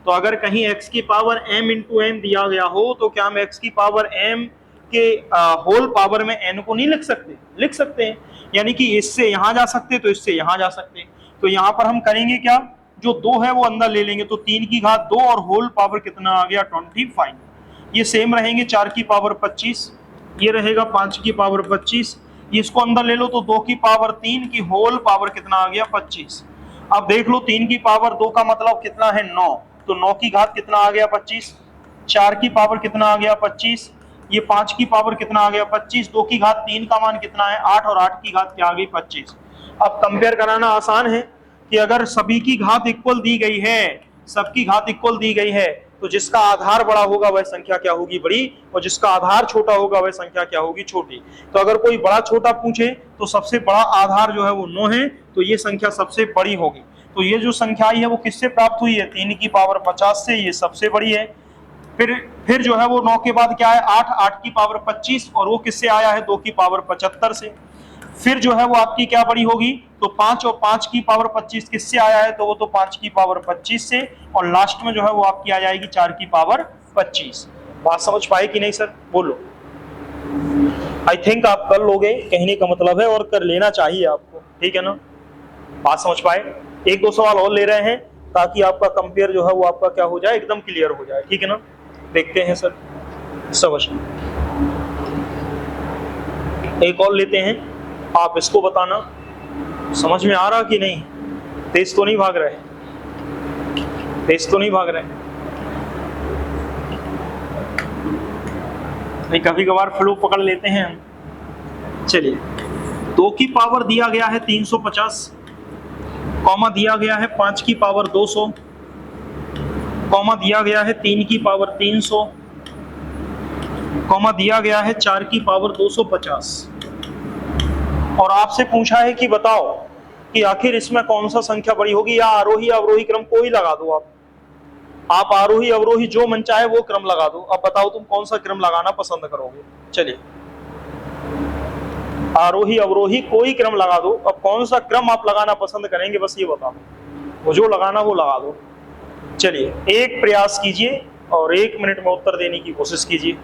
तो अगर कहीं x की पावर m इंटू n दिया गया हो तो क्या हम x की पावर m के होल पावर में n को नहीं लिख सकते, लिख सकते हैं। यानी कि इससे यहां जा सकते तो इससे यहां जा सकते। तो यहां पर हम करेंगे क्या, जो 2 है वो अंदर ले लेंगे। तो 3 की घात 2 और होल पावर कितना आ गया, 25। ये सेम रहेंगे, 4 की पावर 25, ये रहेगा 5 की पावर 25। इसको अंदर ले लो तो 2 की पावर 3 की होल पावर कितना आ गया, 25। अब देख लो 3 की पावर 2 का मतलब कितना है, 9। तो 9 की घात कितना आ गया, 25। 4 की पावर कितना आ गया, 25। ये 5 की पावर कितना आ गया, 25। 2 की घात 3 का मान कितना है, 8 और 8 की घात क्या आ गई, 25। अब कंपेयर कराना आसान है कि अगर सभी की घात इक्वल दी गई है, सबकी घात इक्वल दी गई है, तो जिसका आधार बड़ा होगा वह संख्या क्या होगी, बड़ी, और जिसका आधार छोटा होगा वह संख्या क्या होगी, छोटी। तो अगर कोई बड़ा छोटा पूछे तो सबसे बड़ा आधार जो है वो 9 है, तो ये संख्या सबसे बड़ी होगी। तो ये जो संख्या आई है वो किससे प्राप्त हुई है? 3 की पावर 50 से, ये सबसे बड़ी है। फिर जो है वो 9 के बाद क्या है? 8, 8 की पावर 25, और वो किससे आया है? 2 की पावर 75 से। फिर जो है वो आपकी क्या बड़ी होगी? तो 5, और 5 की पावर 25 किससे आया है? तो वो तो 5 की पावर 25 से, और लास्ट में जो है वो आपकी आ जाएगी 4 की पावर 25। बात समझ पाए कि नहीं सर? बोलो। आई थिंक आप कर लोगे, कहने का मतलब है, और कर लेना चाहिए आपको, ठीक है ना? बात समझ पाए? एक दो सवाल और ले रहे हैं ताकि आपका कंपेयर जो है वो आपका क्या हो जाए? एकदम क्लियर हो जाए, ठीक है ना? देखते हैं सर, समझ। एक और लेते हैं, आप इसको बताना समझ में आ रहा कि नहीं? तेज तो नहीं भाग रहे? तेज तो नहीं भाग रहे? नहीं, कभी कभार फ्लो पकड़ लेते हैं हम। चलिए, 2 की पावर दिया गया है 350, कॉमा दिया गया है 5 की पावर 200, कॉमा दिया गया है 3 की पावर 300, कॉमा दिया गया है 4 की पावर 250, और आपसे पूछा है कि बताओ कि आखिर इसमें कौन सा संख्या बड़ी होगी, या आरोही अवरोही क्रम कोई लगा दो आप आरोही अवरोही जो मन चाहे वो क्रम लगा दो। अब बताओ तुम कौन सा क्रम लगाना पसंद करोगे? चलिए, आरोही अवरोही कोई क्रम लगा दो। अब कौन सा क्रम आप लगाना पसंद करेंगे बस ये बता दो, वो जो लगाना वो लगा दो। चलिए, एक प्रयास कीजिए और 1 मिनट में उत्तर देने की कोशिश कीजिए।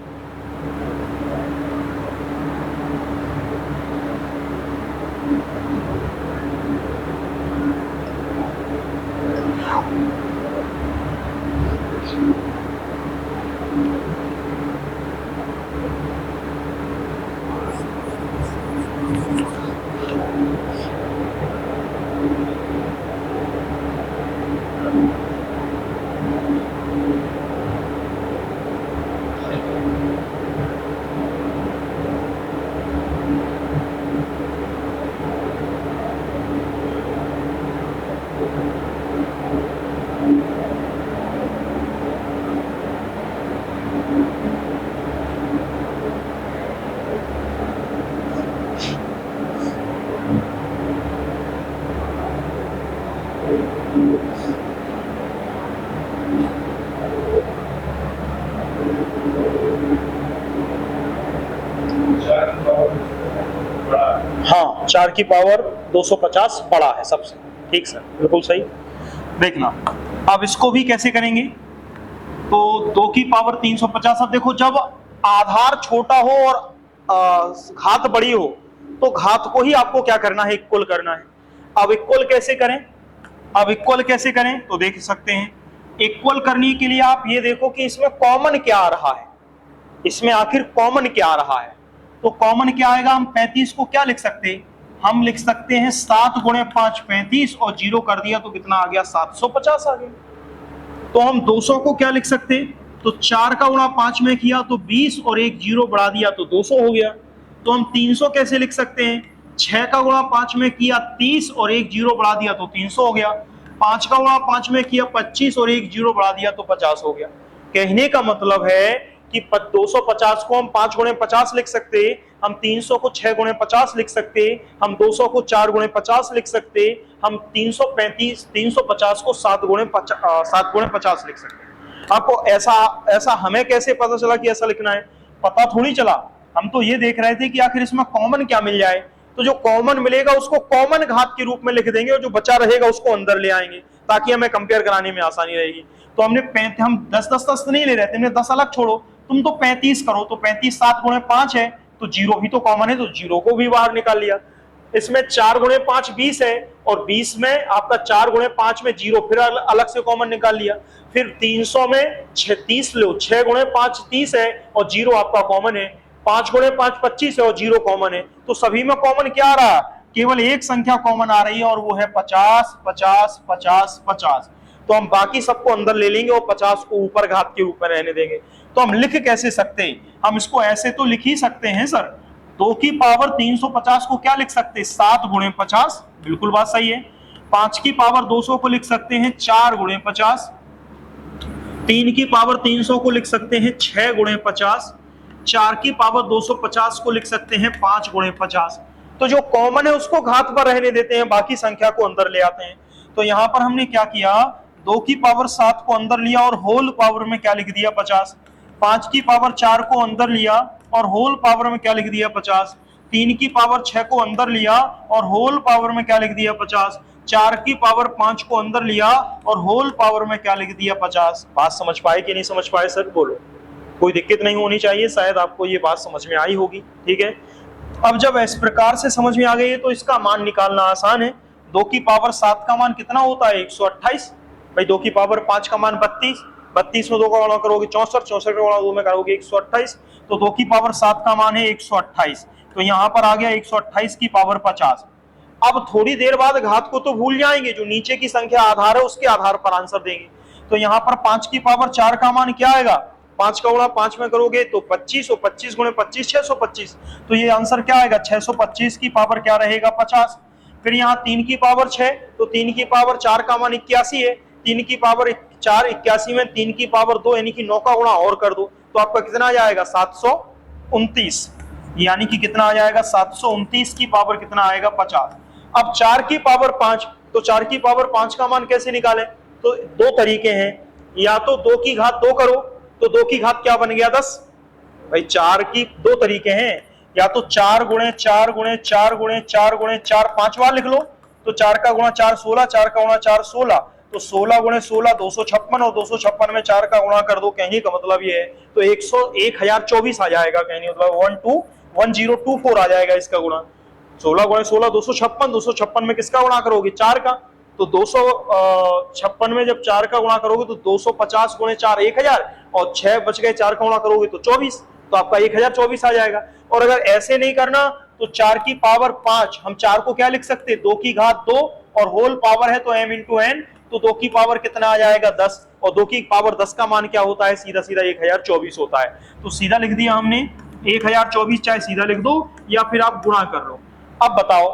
हाँ, 4 की पावर 250 बड़ा है सबसे, ठीक सर, बिल्कुल सही। देखना, अब इसको भी कैसे करेंगे? तो 2 की पावर 350। अब देखो, जब आधार छोटा हो और घात बड़ी हो तो घात को ही आपको क्या करना है? इक्वल करना है। अब इक्वल कैसे करें? अब इक्वल कैसे करें तो देख सकते हैं। इक्वल करने के लिए आप ये देखो कि इसमें कॉमन क्या आ रहा है, इसमें आखिर कॉमन क्या आ रहा है। तो कॉमन क्या आएगा? हम 35 को क्या लिख सकते हैं? हम लिख सकते हैं 7 गुणे 5 35, और 0 कर दिया तो कितना आ गया? 750 आ गया। तो हम 200 को क्या लिख सकते हैं? तो 4 का गुणा 5 में किया तो 20, और एक 0 बढ़ा दिया तो 200 हो गया। तो हम 300 कैसे लिख सकते हैं? 6 का गुणा 5 में किया 30, और एक 0 बढ़ा दिया तो 300 हो गया। 5 का गुणा 5 में किया 25, और एक 0 बढ़ा दिया तो 50 हो गया। कहने का मतलब है कि 250 को हम 5 गुणे 50 लिख सकते, हम 300 को 6 गुणे 50 लिख सकते, हम 200 को 4 गुणे 50 लिख सकते, हम 350 को 7 गुणे 50 लिख सकते। आपको ऐसा हमें कैसे पता चला कि ऐसा लिखना है? पता थोड़ी चला, हम तो ये देख रहे थे कि आखिर इसमें कॉमन क्या मिल जाए। तो जो कॉमन मिलेगा उसको कॉमन घात के रूप में लिख देंगे, और जो बचा रहेगा उसको अंदर ले आएंगे ताकि हमें कंपेयर कराने में आसानी रहेगी। तो हम 10 नहीं ले रहे थे, हमने 10 अलग छोड़ो, तुम तो 35 करो। तो 35 7 गुणे 5 है, तो 0 भी तो कॉमन है, तो 0 को भी बाहर निकाल लिया। इसमें 4 गुणे 5 20 है, और 20 में आपका 4 गुणे 5 में 0 फिर अलग से कॉमन निकाल लिया। फिर 300 में 30 लो, 6 गुणे 5 30 है, और 0 आपका कॉमन है। 5 गुणे 5 25 है, और 0 कॉमन है। तो सभी में कॉमन क्या आ रहा है? केवल एक संख्या कॉमन आ रही है, और वो है 50 50 50 50। तो हम बाकी सबको अंदर ले लेंगे और 50 को ऊपर घात के रूप में रहने देंगे। तो हम लिख कैसे सकते हैं? हम इसको ऐसे तो लिख ही सकते हैं सर, 2 की पावर 350 को क्या लिख सकते हैं? 7 गुणे 50, बिल्कुल बात सही है। 5 की पावर 200 को लिख सकते हैं 4 गुणे 50, 3 की पावर 300 को लिख सकते हैं 6 गुणे 50, 4 की पावर 250 को लिख सकते हैं 5 गुणे 50। तो जो कॉमन है उसको घात पर रहने देते हैं, बाकी संख्या को अंदर ले आते हैं। तो यहाँ पर हमने क्या किया, 2 की पावर 7 को अंदर लिया और होल पावर में क्या लिख दिया 50, 5 की पावर 4 को अंदर लिया और होल पावर में क्या लिख दिया 50, 3 की पावर 6 को अंदर लिया और होल पावर में क्या लिख दिया 50, 4 की पावर 5 को अंदर लिया और होल पावर में क्या लिख दिया 50। बात समझ पाए कि नहीं समझ पाए सर, बोलो। कोई दिक्कत नहीं होनी चाहिए, शायद आपको ये बात समझ में आई होगी। ठीक है, अब जब इस प्रकार से समझ में आ गई है तो इसका मान निकालना आसान है। 2 की पावर 7 का मान कितना होता है 128, भाई 2 की पावर 5 का मान 32, 32 में 2 का गुणा करोगे 64, 64 का गुणा 2 में करोगे 128, तो 2 की पावर 7 का मान है 128, तो यहाँ पर आ गया 128 की पावर 50। अब थोड़ी देर बाद घात को तो भूल जाएंगे, जो नीचे की संख्या आधार है उसके आधार पर आंसर देंगे। तो यहाँ पर 5 की पावर 4 का मान क्या आएगा, 5 का गुणा 5 में करोगे तो 25, और 25 गुणे 25 625, तो ये आंसर क्या आएगा 625 की पावर क्या रहेगा 50। फिर यहाँ 3 की पावर 6, तो 3 की पावर 4 का मान 81 है, 3 की पावर 4 81 में 3 की पावर 2 यानी कि 9 का गुणा और कर दो तो आपका कितना आ जाएगा 729, यानी कि कितना आ जाएगा 729 की पावर कितना आएगा 50। अब 4 की पावर 5, तो 4 की पावर 5 का मान कैसे निकालें, तो दो तरीके हैं, या तो 2 की घात 2 करो, तो 2 की घात क्या बन गया 10, भाई 4 की दो तरीके हैं, या तो 4 गुणे 4 गुणे 4 गुणे 4 गुणे 4 5 बार लिख लो, तो 4 का गुणा 4 16, 4 का गुणा 4 16, तो 16 गुणे 16 256, और 256 में 4 का गुणा कर दो, कहने का मतलब ये है तो 1024 आ जाएगा, कहने मतलब 1024 आ जाएगा इसका गुणा। 16 गुणे 16 256, 256 में किसका गुणा करोगे 4 का, तो 256 में जब 4 का गुणा करोगे तो 250 गुणे 4 1000, और 6 बच गए 4 का गुणा करोगे तो 24, तो आपका 1024 आ जाएगा। और अगर ऐसे नहीं करना तो 4 की पावर 5, हम 4 को क्या लिख सकते हैं 2 की घात 2, और होल पावर है तो m इंटू n, तो 2 की पावर कितना आ जाएगा 10, और 2 की पावर 10 का मान क्या होता है सीधा सीधा 1024 होता है, तो सीधा लिख दिया हमने 1024, चाहे सीधा लिख दो या फिर आप गुणा कर लो। अब बताओ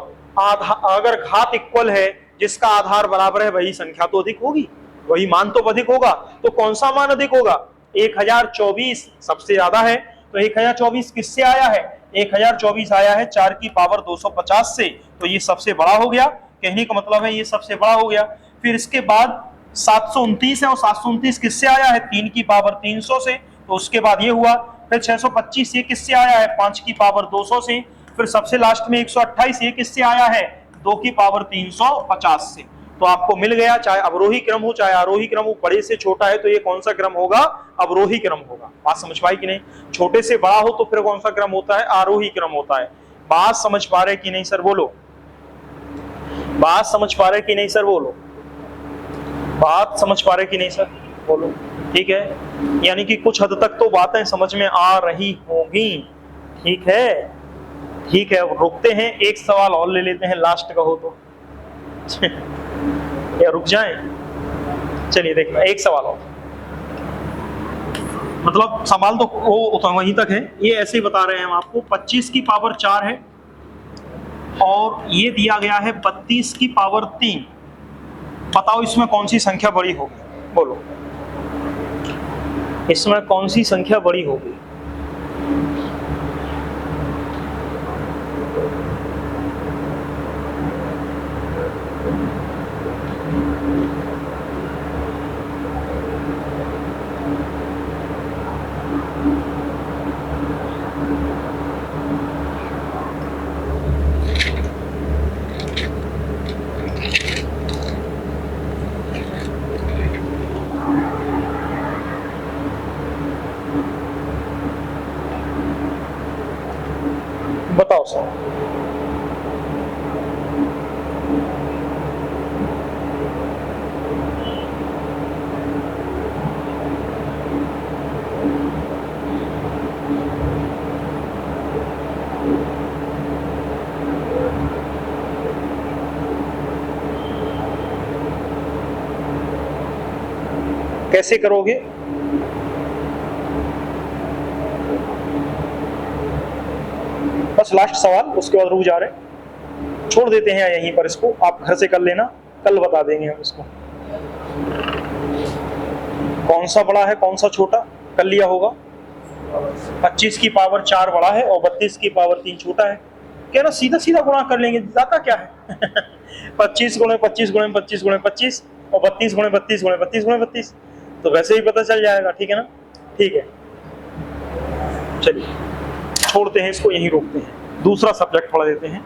अगर घात इक्वल है, जिसका आधार बराबर है वही संख्या तो अधिक होगी, वही मान तो अधिक होगा, तो कौन सा मान अधिक होगा 1024 सबसे ज्यादा है, तो 1024 किससे आया है 1024 आया है 4 की पावर 250 से, तो ये सबसे बड़ा हो गया, कहने का मतलब है ये सबसे बड़ा हो गया। फिर इसके बाद 729 है, और 729 किससे आया है 3 की पावर 300 से, तो उसके बाद ये हुआ। फिर 625 ये किससे आया है 5 की पावर 200 से। फिर सबसे लास्ट में 128 ये किससे आया है 2 की पावर 350 से। तो आपको मिल गया, चाहे अवरोही क्रम हो चाहे आरोही क्रम हो, बड़े से छोटा है तो ये कौन सा क्रम होगा अवरोही क्रम होगा। बात समझ पाई कि नहीं, छोटे से बड़ा हो तो फिर कौन सा क्रम होता है आरोही क्रम होता है। बात समझ पा रहे कि नहीं सर बोलो, बात समझ पा रहे कि नहीं सर बोलो, बात समझ पा रहे कि नहीं सर बोलो। ठीक है, यानी कि कुछ हद तक तो बातें समझ में आ रही होंगी। ठीक है, ठीक है, रुकते हैं, एक सवाल और ले लेते हैं, लास्ट का हो तो या रुक जाएं। चलिए देखना, एक सवाल और, मतलब सवाल तो वो तो वहीं तक है, ये ऐसे ही बता रहे हैं हम आपको। 25 की पावर 4 है और ये दिया गया है 32 की पावर 3, बताओ इसमें कौन सी संख्या बड़ी होगी, बोलो इसमें कौन सी संख्या बड़ी होगी। बताओ सर, कैसे करोगे। बस लास्ट सवाल, उसके बाद रुक जा रहे, छोड़ देते हैं यहीं पर, इसको आप घर से कर लेना, कल बता देंगे हम इसको कौन सा बड़ा है कौन सा छोटा, कर लिया होगा। 25 की पावर 4 बड़ा है और 32 की पावर 3 छोटा है, क्या ना सीधा सीधा गुणा कर लेंगे, ज्यादा क्या है 25 गुणे 25 गुणे 25 गुणे 25 और 32 गुणे 32 गुणे 32 गुणे 32, तो वैसे ही पता चल जाएगा। ठीक है ना, ठीक है। चलिए छोड़ते हैं इसको, यहीं रोकते हैं, दूसरा सब्जेक्ट पढ़ देते हैं।